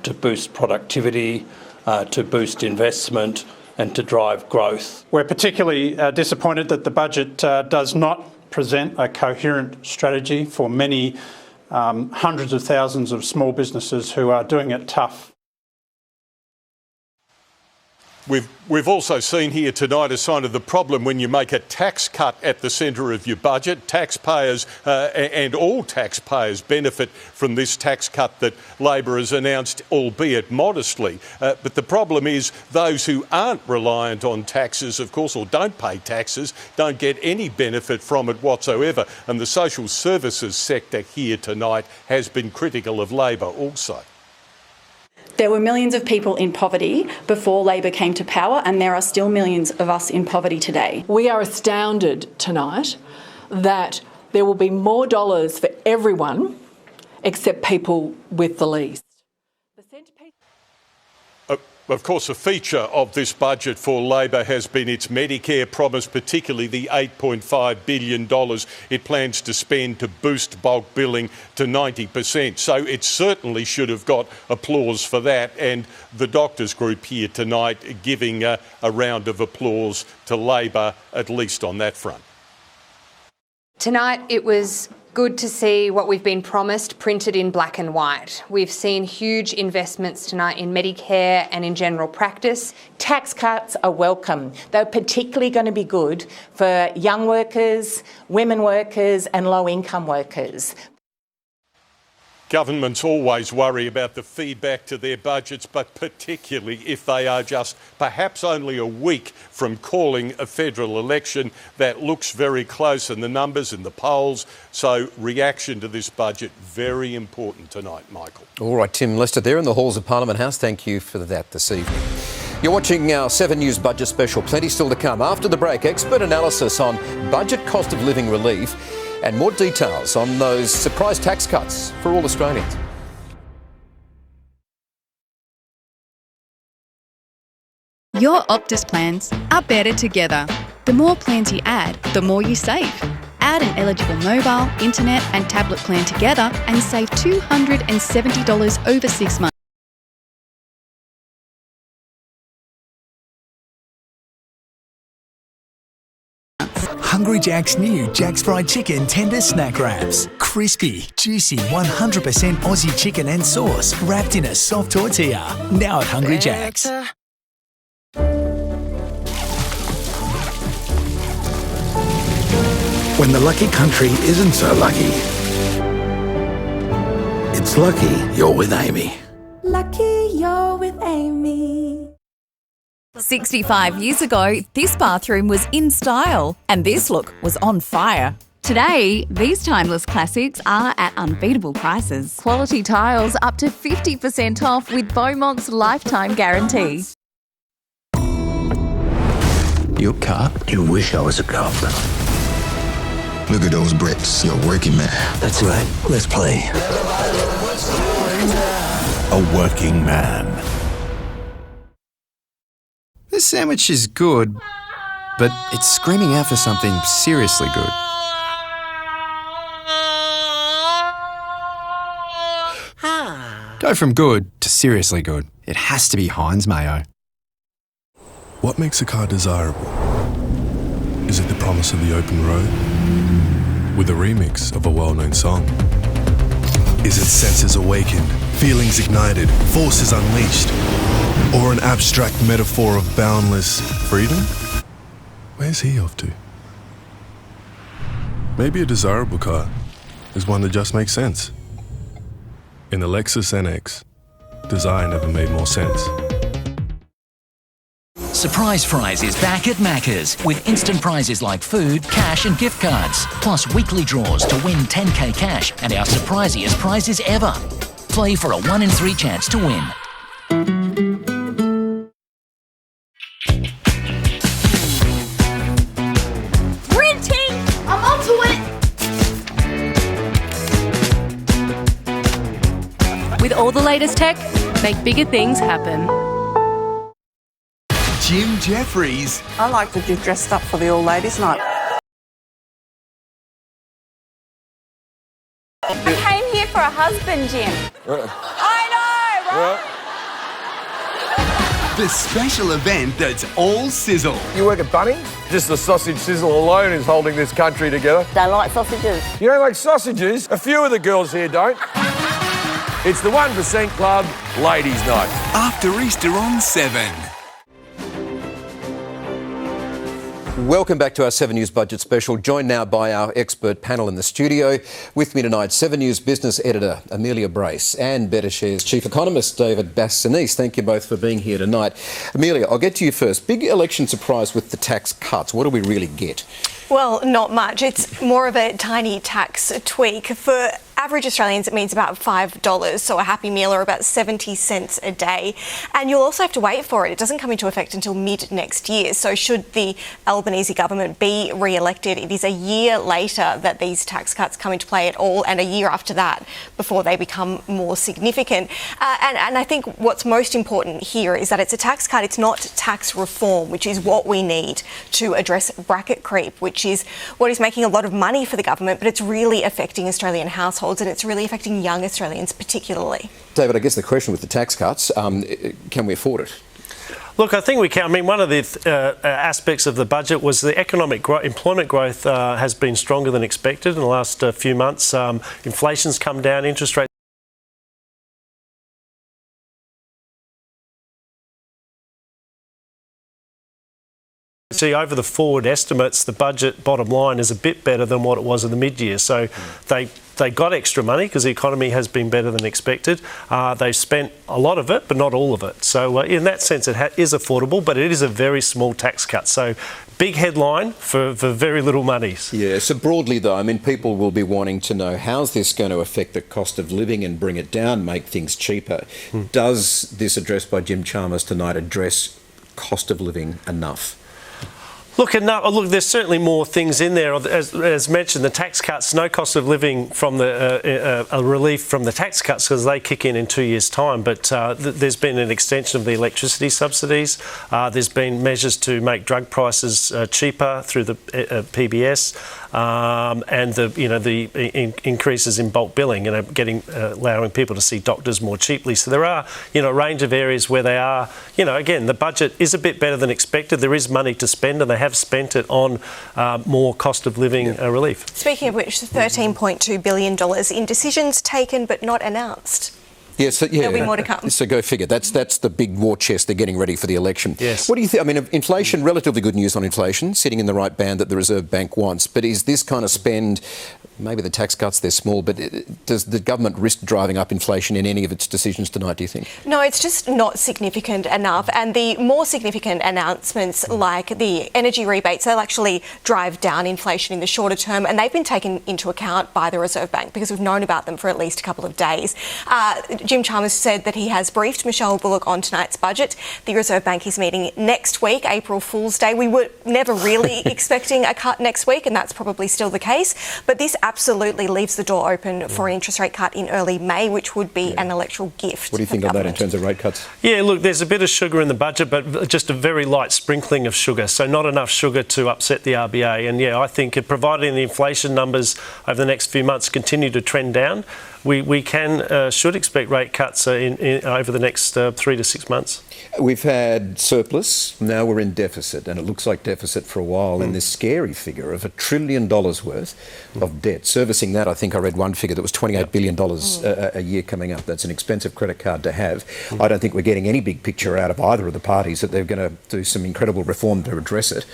to boost productivity, to boost investment and to drive growth. We're particularly disappointed that the budget does not present a coherent strategy for many hundreds of thousands of small businesses who are doing it tough. We've also seen here tonight a sign of the problem when you make a tax cut at the centre of your budget. Taxpayers and all taxpayers benefit from this tax cut that Labor has announced, albeit modestly. But the problem is those who aren't reliant on taxes, of course, or don't pay taxes, don't get any benefit from it whatsoever. And the social services sector here tonight has been critical of Labor also. There were millions of people in poverty before Labor came to power, and there are still millions of us in poverty today. We are astounded tonight that there will be more dollars for everyone except people with the least. Of course, a feature of this budget for Labor has been its Medicare promise, particularly the $8.5 billion it plans to spend to boost bulk billing to 90%. So it certainly should have got applause for that, and the doctors' group here tonight giving a round of applause to Labor, at least on that front. Tonight it was good to see what we've been promised printed in black and white. We've seen huge investments tonight in Medicare and in general practice. Tax cuts are welcome. They're particularly going to be good for young workers, women workers and low-income workers. Governments always worry about the feedback to their budgets, but particularly if they are just perhaps only a week from calling a federal election. That looks very close in the numbers and the polls. So reaction to this budget, very important tonight, Michael. All right, Tim Lester there in the halls of Parliament House. Thank you for that this evening. You're watching our 7 News Budget Special. Plenty still to come. After the break, expert analysis on budget cost of living relief and more details on those surprise tax cuts for all Australians. Your Optus plans are better together. The more plans you add, the more you save. Add an eligible mobile, internet and tablet plan together and save $270 over 6 months. Hungry Jack's new Jack's Fried Chicken Tender Snack Wraps. Crispy, juicy, 100% Aussie chicken and sauce wrapped in a soft tortilla. Now at Hungry Jack's. When the lucky country isn't so lucky, it's lucky you're with Amy. Lucky you're with Amy. 65 years ago, this bathroom was in style and this look was on fire. Today, these timeless classics are at unbeatable prices. Quality tiles up to 50% off with Beaumont's lifetime guarantee. Your cop? You wish I was a cop. Look at those bricks. You're a working man. That's right. Let's play. A working man. This sandwich is good, but it's screaming out for something seriously good. Go from good to seriously good. It has to be Heinz mayo. What makes a car desirable? Is it the promise of the open road? With a remix of a well-known song? Is it senses awakened, feelings ignited, forces unleashed? Or an abstract metaphor of boundless freedom? Where's he off to? Maybe a desirable car is one that just makes sense. In the Lexus NX, design never made more sense. Surprise Fries is back at Macca's with instant prizes like food, cash and gift cards, plus weekly draws to win 10k cash and our surprisiest prizes ever. Play for a 1 in 3 chance to win. Printing! I'm onto it! With all the latest tech, make bigger things happen. Jim Jeffries. I like to get dressed up for the all ladies night. I came here for a husband, Jim. I know, right? The special event that's all sizzle. You work at Bunnings? Just the sausage sizzle alone is holding this country together. Don't like sausages. You don't like sausages? A few of the girls here don't. It's the 1% Club Ladies Night. After Easter on 7. Welcome back to our 7 News Budget Special, joined now by our expert panel in the studio. With me tonight, 7 News business editor Amelia Brace and BetterShares chief economist David Bassanese. Thank you both for being here tonight. Amelia, I'll get to you first. Big election surprise with the tax cuts. What do we really get? Well, not much. It's more of a tiny tax tweak. For average Australians, it means about $5, so a happy meal or about 70 cents a day. And you'll also have to wait for it. It doesn't come into effect until mid next year. So should the Albanese government be re-elected, it is a year later that these tax cuts come into play at all, and a year after that before they become more significant. And I think what's most important here is that it's a tax cut. It's not tax reform, which is what we need to address bracket creep, which is what is making a lot of money for the government, but it's really affecting Australian households and it's really affecting young Australians particularly. David, I guess the question with the tax cuts, can we afford it? Look, I think we can. I mean, one of the aspects of the budget was the economic employment growth has been stronger than expected in the last few months. Inflation's come down, interest rates. See, over the forward estimates, the budget bottom line is a bit better than what it was in the mid-year. So they they got extra money because the economy has been better than expected. They've spent a lot of it, but not all of it. So in that sense, it is affordable, but it is a very small tax cut. So big headline for very little monies. Yeah, so broadly though, I mean, people will be wanting to know how's this going to affect the cost of living and bring it down, make things cheaper. Does this address by Jim Chalmers tonight address cost of living enough? Look, there's certainly more things in there. As mentioned, the tax cuts, no cost of living from a relief from the tax cuts because they kick in 2 years' time. But there's been an extension of the electricity subsidies. There's been measures to make drug prices cheaper through the PBS, and the increases in bulk billing, allowing people to see doctors more cheaply. So there are a range of areas where they are. Again, the budget is a bit better than expected. There is money to spend, and they have spent it on more cost of living relief. Speaking of which, $13.2 billion in decisions taken but not announced. Yes, yeah, There'll be more to come. So go figure. That's the big war chest they're getting ready for the election. Yes. What do you think? I mean, inflation, relatively good news on inflation, sitting in the right band that the Reserve Bank wants. But is this kind of spend, maybe the tax cuts, they're small, but does the government risk driving up inflation in any of its decisions tonight, do you think? No, it's just not significant enough. And the more significant announcements, like the energy rebates, they'll actually drive down inflation in the shorter term. And they've been taken into account by the Reserve Bank because we've known about them for at least a couple of days. Jim Chalmers said that he has briefed Michelle Bullock on tonight's budget. The Reserve Bank is meeting next week, April Fool's Day. We were never really expecting a cut next week, and that's probably still the case. But this absolutely leaves the door open for an interest rate cut in early May, which would be an electoral gift. What do you think on that in terms of rate cuts? Yeah, look, there's a bit of sugar in the budget, but just a very light sprinkling of sugar, so not enough sugar to upset the RBA. And yeah, I think providing the inflation numbers over the next few months continue to trend down, we should expect rate cuts over the next 3 to 6 months. We've had surplus, now we're in deficit, and it looks like deficit for a while, and this scary figure of $1 trillion worth of debt. Servicing that, I think I read one figure that was $28 billion a year coming up. That's an expensive credit card to have. I don't think we're getting any big picture out of either of the parties that they're going to do some incredible reform to address it.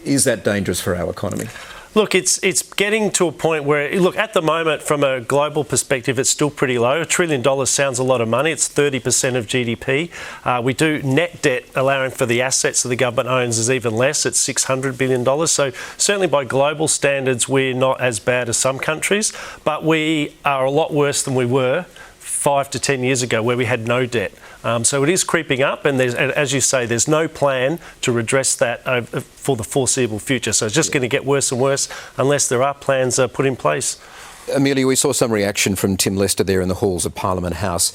Is that dangerous for our economy? Look, it's getting to a point where, look, at the moment, from a global perspective, it's still pretty low. $1 trillion sounds a lot of money. It's 30% of GDP. We do net debt, allowing for the assets that the government owns, is even less. It's $600 billion. So certainly by global standards, we're not as bad as some countries, but we are a lot worse than we were 5 to 10 years ago, where we had no debt. So it is creeping up, and as you say, there's no plan to redress that for the foreseeable future. So it's just going to get worse and worse unless there are plans put in place. Amelia, we saw some reaction from Tim Lester there in the halls of Parliament House.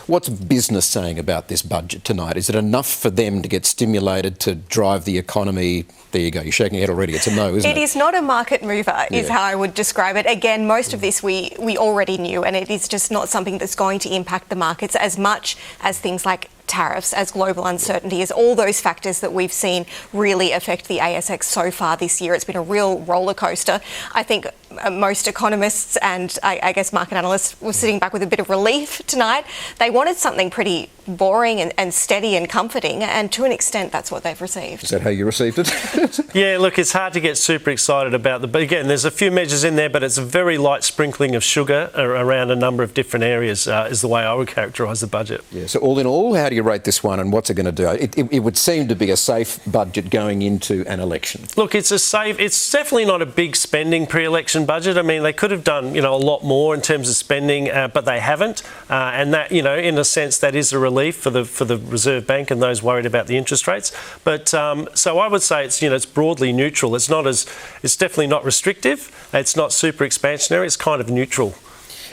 What's business saying about this budget tonight? Is it enough for them to get stimulated to drive the economy? There you go. You're shaking your head already. It's a no, isn't it? It is not a market mover, is how I would describe it. Again, most of this we already knew, and it is just not something that's going to impact the markets as much as things like tariffs, as global uncertainty, as all those factors that we've seen really affect the ASX so far this year. It's been a real roller coaster. I think most economists and I guess market analysts were sitting back with a bit of relief tonight. They wanted something pretty boring and steady and comforting, and to an extent that's what they've received. Is that how you received it? Yeah, look, it's hard to get super excited about but again, there's a few measures in there, but it's a very light sprinkling of sugar around a number of different areas, is the way I would characterise the budget. Yeah, so all in all, how do you rate this one, and what's it going to do? It would seem to be a safe budget going into an election. Look, it's definitely not a big spending pre-election budget. I mean, they could have done, a lot more in terms of spending, but they haven't. And that, in a sense, that is a relief for the Reserve Bank and those worried about the interest rates. But so I would say it's broadly neutral. It's definitely not restrictive. It's not super expansionary. It's kind of neutral.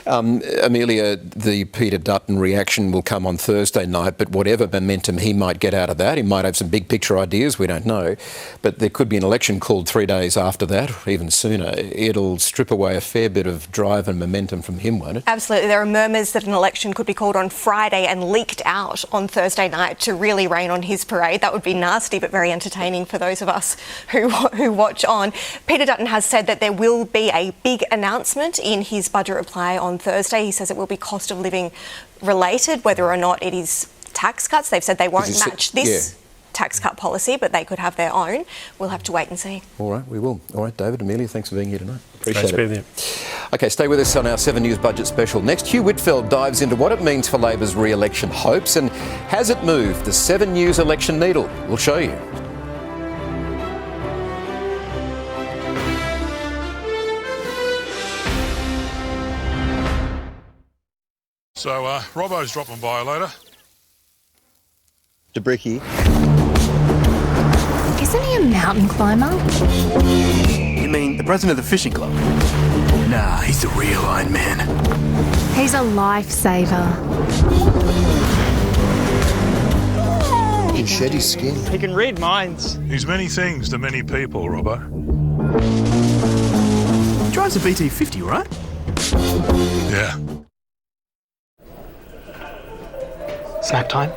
Amelia, the Peter Dutton reaction will come on Thursday night, but whatever momentum he might get out of that, he might have some big picture ideas, we don't know, but there could be an election called 3 days after that, or even sooner. It'll strip away a fair bit of drive and momentum from him, won't it? Absolutely. There are murmurs that an election could be called on Friday and leaked out on Thursday night to really rain on his parade. That would be nasty, but very entertaining for those of us who watch on. Peter Dutton has said that there will be a big announcement in his budget reply on Thursday. He says it will be cost of living related, whether or not it is tax cuts. They've said they won't match this tax cut policy, but they could have their own. We'll have to wait and see. All right, we will. All right, David, Amelia, thanks for being here tonight. Appreciate it. Thanks for being here. OK, stay with us on our 7 News Budget Special. Next, Hugh Whitfield dives into what it means for Labor's re-election hopes and has it moved the 7 News election needle? We'll show you. So, Robbo's dropping by later. DeBricky. Isn't he a mountain climber? You mean the president of the fishing club? Nah, he's the real Iron Man. He's a lifesaver. He can shed his skin. He can read minds. He's many things to many people, Robbo. Drives a BT50, right? Yeah. Snack time.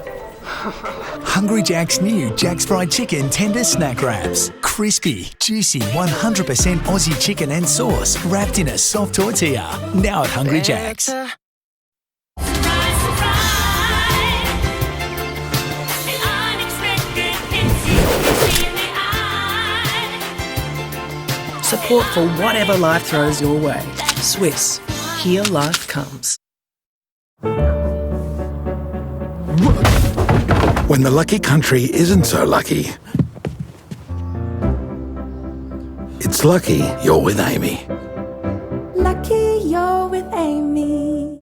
Hungry Jack's new Jack's Fried Chicken Tender Snack Wraps. Crispy, juicy, 100% Aussie chicken and sauce wrapped in a soft tortilla. Now at Hungry Jack's. Support for whatever life throws your way. Swiss. Here life comes. When the lucky country isn't so lucky. It's lucky you're with Amy. Lucky you're with Amy.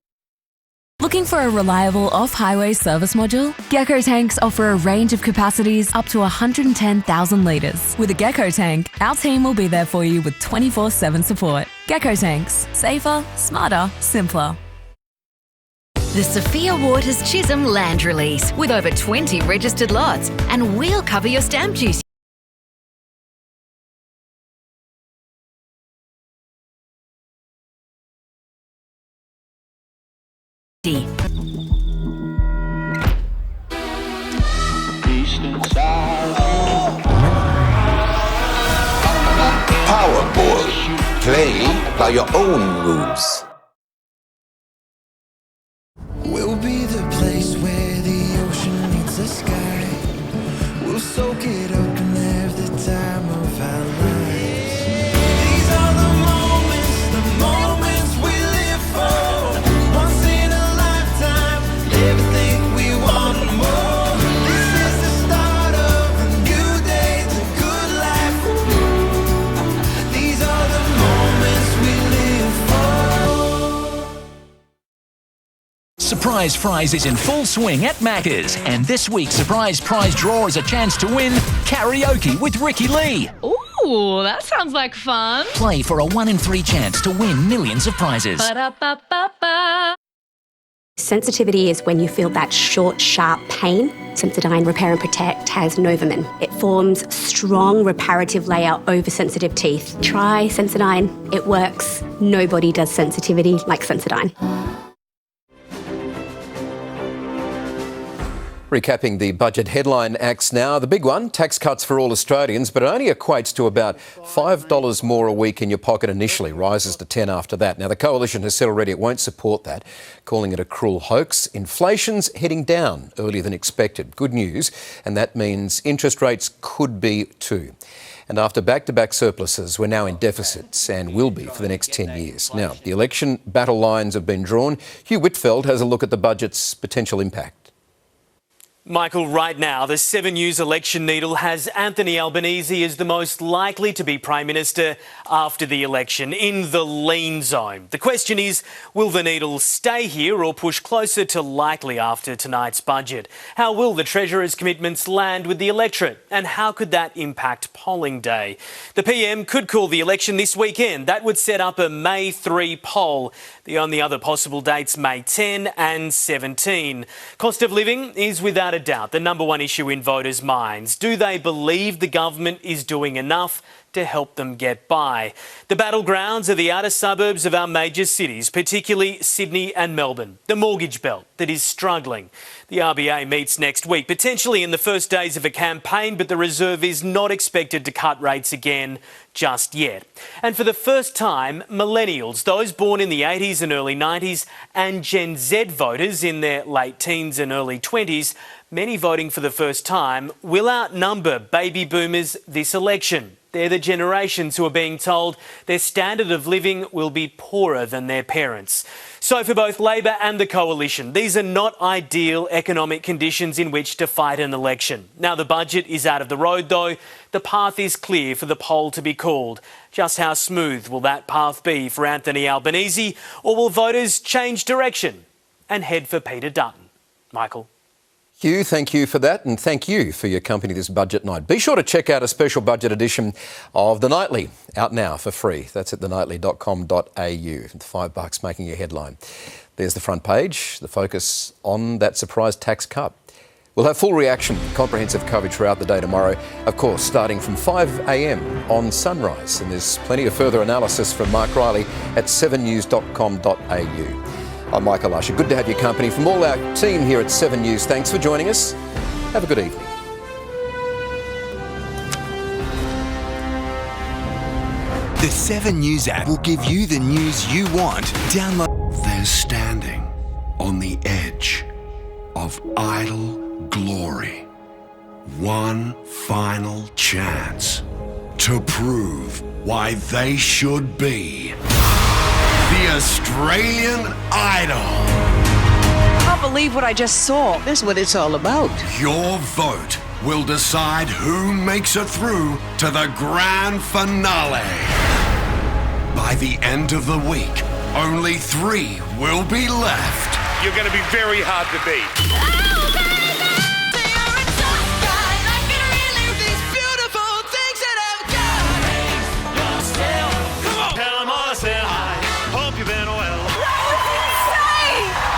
Looking for a reliable off-highway service module? Gecko tanks offer a range of capacities up to 110,000 litres. With a Gecko tank, our team will be there for you with 24/7 support. Gecko tanks. Safer, smarter, simpler. The Sophia Waters Chisholm Land Release with over 20 registered lots, and we'll cover your stamp duty. Powerball. Play by your own rules. We'll be the place where the ocean meets the sky. We'll soak it up and have the time of our lives. These are the moments we live for. Once in a lifetime, everything we want more. This is the start of a new day, the good life. These are the moments we live for. Surprise Prize is in full swing at Macca's, and this week's Surprise Prize draw is a chance to win karaoke with Ricky Lee. Ooh, that sounds like fun. Play for a 1 in 3 chance to win millions of prizes. Ba-da-ba-ba-ba. Sensitivity is when you feel that short, sharp pain. Sensodyne Repair and Protect has Novomin. It forms strong reparative layer over sensitive teeth. Try Sensodyne. It works. Nobody does sensitivity like Sensodyne. Recapping the budget headline acts now. The big one, tax cuts for all Australians, but it only equates to about $5 more a week in your pocket initially, rises to $10 after that. Now, the Coalition has said already it won't support that, calling it a cruel hoax. Inflation's heading down earlier than expected. Good news, and that means interest rates could be too. And after back-to-back surpluses, we're now in deficits and will be for the next 10 years. Now, the election battle lines have been drawn. Hugh Whitfield has a look at the budget's potential impact. Michael, right now, the 7 News election needle has Anthony Albanese as the most likely to be Prime Minister after the election, in the lean zone. The question is, will the needle stay here or push closer to likely after tonight's budget? How will the Treasurer's commitments land with the electorate? And how could that impact polling day? The PM could call the election this weekend. That would set up a May 3 poll. The only other possible dates, May 10 and 17. Cost of living is without a doubt the number one issue in voters' minds. Do they believe the government is doing enough to help them get by? The battlegrounds are the outer suburbs of our major cities, particularly Sydney and Melbourne. The mortgage belt that is struggling. The RBA meets next week, potentially in the first days of a campaign, but the Reserve is not expected to cut rates again just yet. And for the first time, millennials, those born in the 80s and early 90s, and Gen Z voters in their late teens and early 20s, many voting for the first time, will outnumber baby boomers this election. They're the generations who are being told their standard of living will be poorer than their parents. So for both Labor and the Coalition, these are not ideal economic conditions in which to fight an election. Now the budget is out of the road though. The path is clear for the poll to be called. Just how smooth will that path be for Anthony Albanese, or will voters change direction and head for Peter Dutton? Michael. Hugh, thank you for that, and thank you for your company this budget night. Be sure to check out a special budget edition of The Nightly, out now for free. That's at thenightly.com.au. $5 making your headline. There's the front page, the focus on that surprise tax cut. We'll have full reaction, comprehensive coverage throughout the day tomorrow, of course, starting from 5 a.m. on Sunrise. And there's plenty of further analysis from Mark Riley at 7news.com.au. I'm Michael Usher. Good to have your company. From all our team here at 7 News, thanks for joining us. Have a good evening. The 7 News app will give you the news you want. Download. They're standing on the edge of idle glory. One final chance to prove why they should be the Australian Idol. I can't believe what I just saw. That's what it's all about. Your vote will decide who makes it through to the grand finale. By the end of the week, only 3 will be left. You're going to be very hard to beat.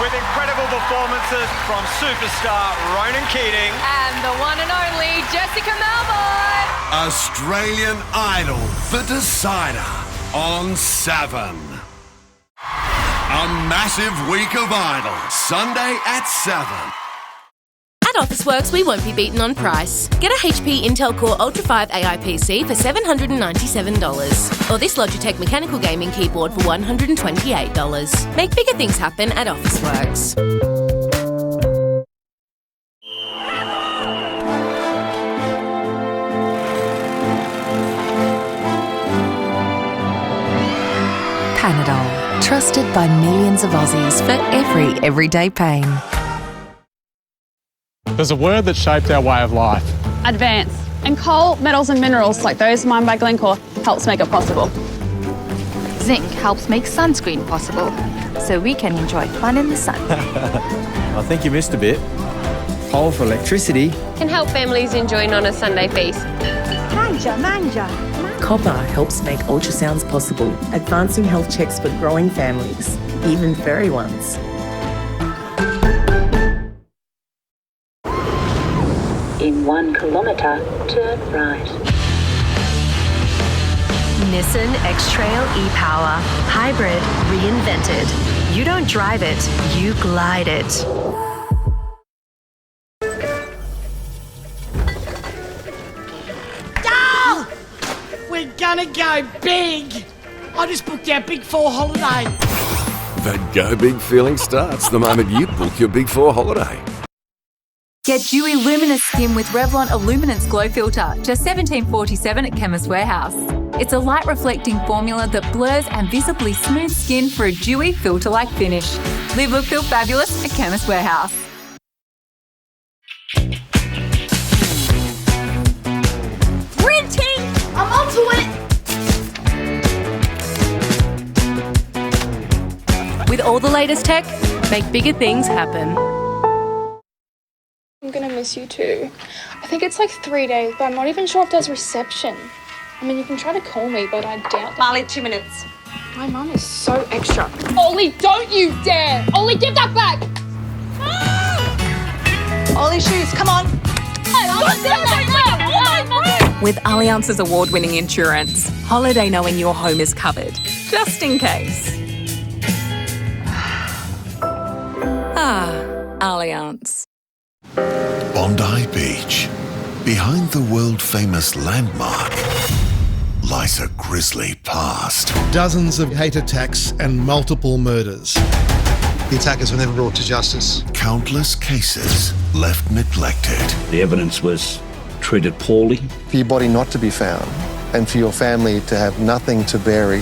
With incredible performances from superstar Ronan Keating And the one and only Jessica Melbourne. Australian Idol, the decider, on 7. A massive week of Idol, Sunday at 7. At Officeworks, we won't be beaten on price. Get a HP Intel Core Ultra 5 AI PC for $797. Or this Logitech mechanical gaming keyboard for $128. Make bigger things happen at Officeworks. Panadol, trusted by millions of Aussies for every everyday pain. There's a word that shaped our way of life. Advance. And coal, metals and minerals like those mined by Glencore helps make it possible. Zinc helps make sunscreen possible, so we can enjoy fun in the sun. I think you missed a bit. Coal for electricity. Can help families enjoy on a Sunday feast. Manja. Copper helps make ultrasounds possible, advancing health checks for growing families, even furry ones. In 1 kilometre, turn right. Nissan X-Trail e-Power. Hybrid reinvented. You don't drive it, you glide it. Go! We're gonna go big! I just booked our Big 4 holiday. The Go Big feeling starts the moment you book your Big 4 holiday. Get dewy luminous skin with Revlon Illuminance Glow Filter, just $17.47 at Chemist Warehouse. It's a light reflecting formula that blurs and visibly smooths skin for a dewy filter-like finish. Live, look, feel fabulous at Chemist Warehouse. Printing! I'm onto it! With all the latest tech, make bigger things happen. I'm gonna miss you too. I think it's like 3 days, but I'm not even sure if there's reception. I mean, you can try to call me, but I doubt that. Marley, 2 minutes. My mum is so extra. Ollie, don't you dare! Ollie, give that back! Ollie, shoes, come on. With Allianz's award-winning insurance, holiday knowing your home is covered, just in case. Allianz. Bondi Beach. Behind the world-famous landmark lies a grisly past. Dozens of hate attacks and multiple murders. The attackers were never brought to justice. Countless cases left neglected. The evidence was treated poorly. For your body not to be found And for your family to have nothing to bury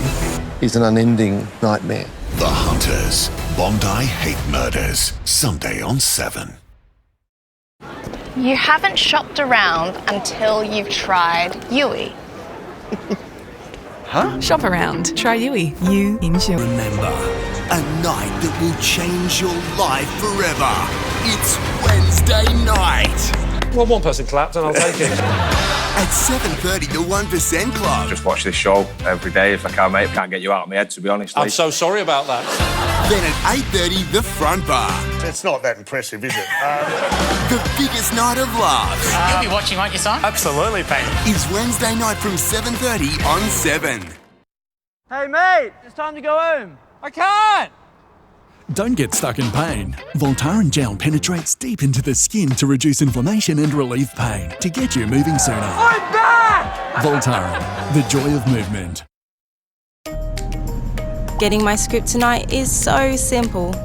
is an unending nightmare. The Hunters. Bondi Hate Murders. Sunday on 7. You haven't shopped around until you've tried Yui. Huh? Shop around. Try Yui. You insure. Remember, a night that will change your life forever. It's Wednesday night. Well, one person clapped and I'll take it. At 7:30, the 1% Club. Just watch this show every day if I can, mate. Can't get you out of my head, to be honest. I'm so sorry about that. Then at 8:30, the Front Bar. It's not that impressive, is it? The biggest night of laughs. You'll be watching, won't you, son? Absolutely, Payne. Is Wednesday night from 7:30 on 7. Hey, mate, it's time to go home. I can't. Don't get stuck in pain. Voltaren gel penetrates deep into the skin to reduce inflammation and relieve pain to get you moving sooner. I'm back! Voltaren, the joy of movement. Getting my script tonight is so simple.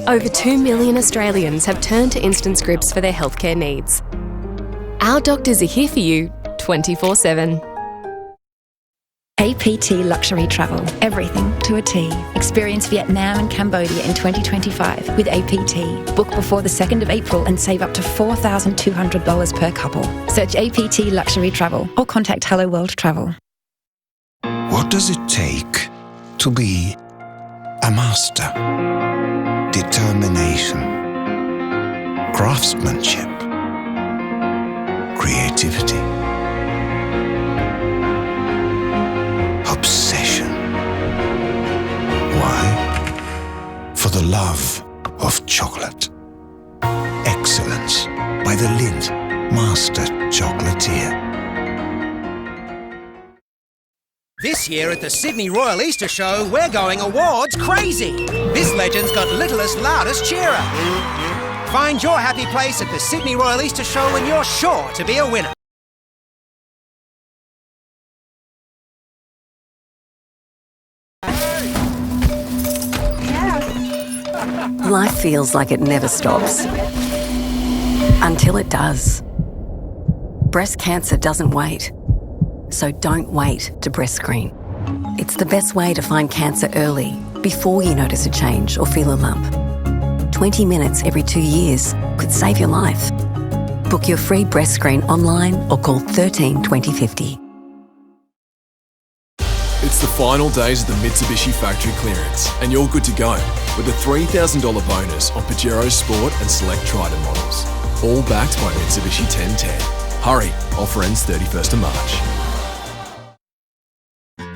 Over 2 million Australians have turned to instant scripts for their healthcare needs. Our doctors are here for you 24/7. APT Luxury Travel. Everything to a T. Experience Vietnam and Cambodia in 2025 with APT. Book before the 2nd of April and save up to $4,200 per couple. Search APT Luxury Travel or contact Hello World Travel. What does it take to be a master? Determination, craftsmanship, creativity, obsession. Why? For the love of chocolate. Excellence by the Lindt Master Chocolatier. This year at the Sydney Royal Easter Show, we're going awards crazy. This legend's got littlest, loudest cheerer. Find your happy place at the Sydney Royal Easter Show and you're sure to be a winner. Life feels like it never stops. Until it does. Breast cancer doesn't wait. So don't wait to breast screen. It's the best way to find cancer early, before you notice a change or feel a lump. 20 minutes every 2 years could save your life. Book your free breast screen online or call 13 2050. It's the final days of the Mitsubishi factory clearance, and you're good to go with a $3,000 bonus on Pajero Sport and select Triton models. All backed by Mitsubishi 1010. Hurry, offer ends 31st of March.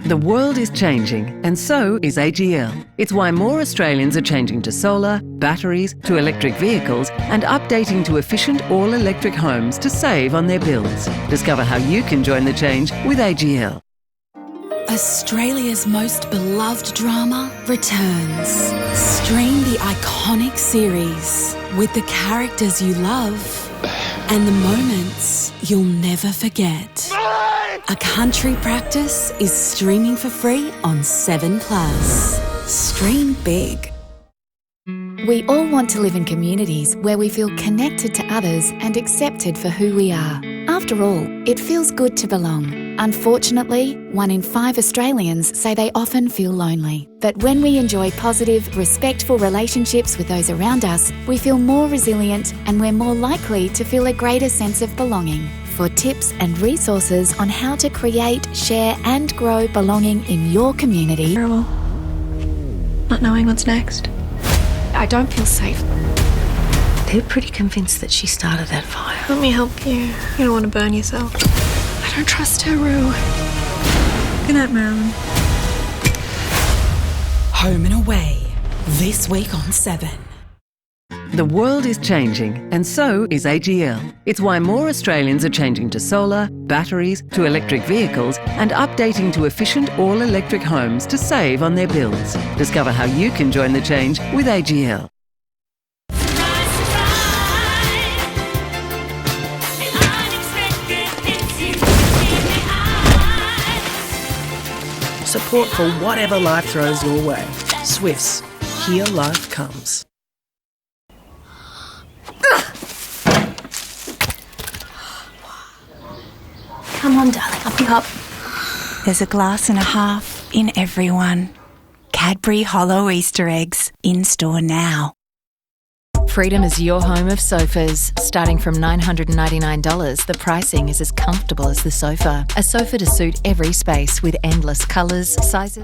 The world is changing, and so is AGL. It's why more Australians are changing to solar, batteries, to electric vehicles, and updating to efficient all-electric homes to save on their bills. Discover how you can join the change with AGL. Australia's most beloved drama returns. Stream the iconic series with the characters you love and the moments you'll never forget. A Country Practice is streaming for free on 7plus. Stream big. We all want to live in communities where we feel connected to others and accepted for who we are. After all, it feels good to belong. Unfortunately, 1 in 5 Australians say they often feel lonely. But when we enjoy positive, respectful relationships with those around us, we feel more resilient and we're more likely to feel a greater sense of belonging. For tips and resources on how to create, share and grow belonging in your community. Terrible. Not knowing what's next. I don't feel safe. They're pretty convinced that she started that fire. Let me help you. You don't want to burn yourself. I don't trust her, Rue. Good night, Marilyn. Home and Away. This week on 7. The world is changing, and so is AGL. It's why more Australians are changing to solar, batteries, to electric vehicles, and updating to efficient all-electric homes to save on their bills. Discover how you can join the change with AGL. Support for whatever life throws your way. Swifts. Here life comes. Come on, darling, up you hop. There's a glass and a half in everyone. Cadbury Hollow Easter eggs, in store now. Freedom is your home of sofas. Starting from $999, the pricing is as comfortable as the sofa. A sofa to suit every space with endless colours, sizes.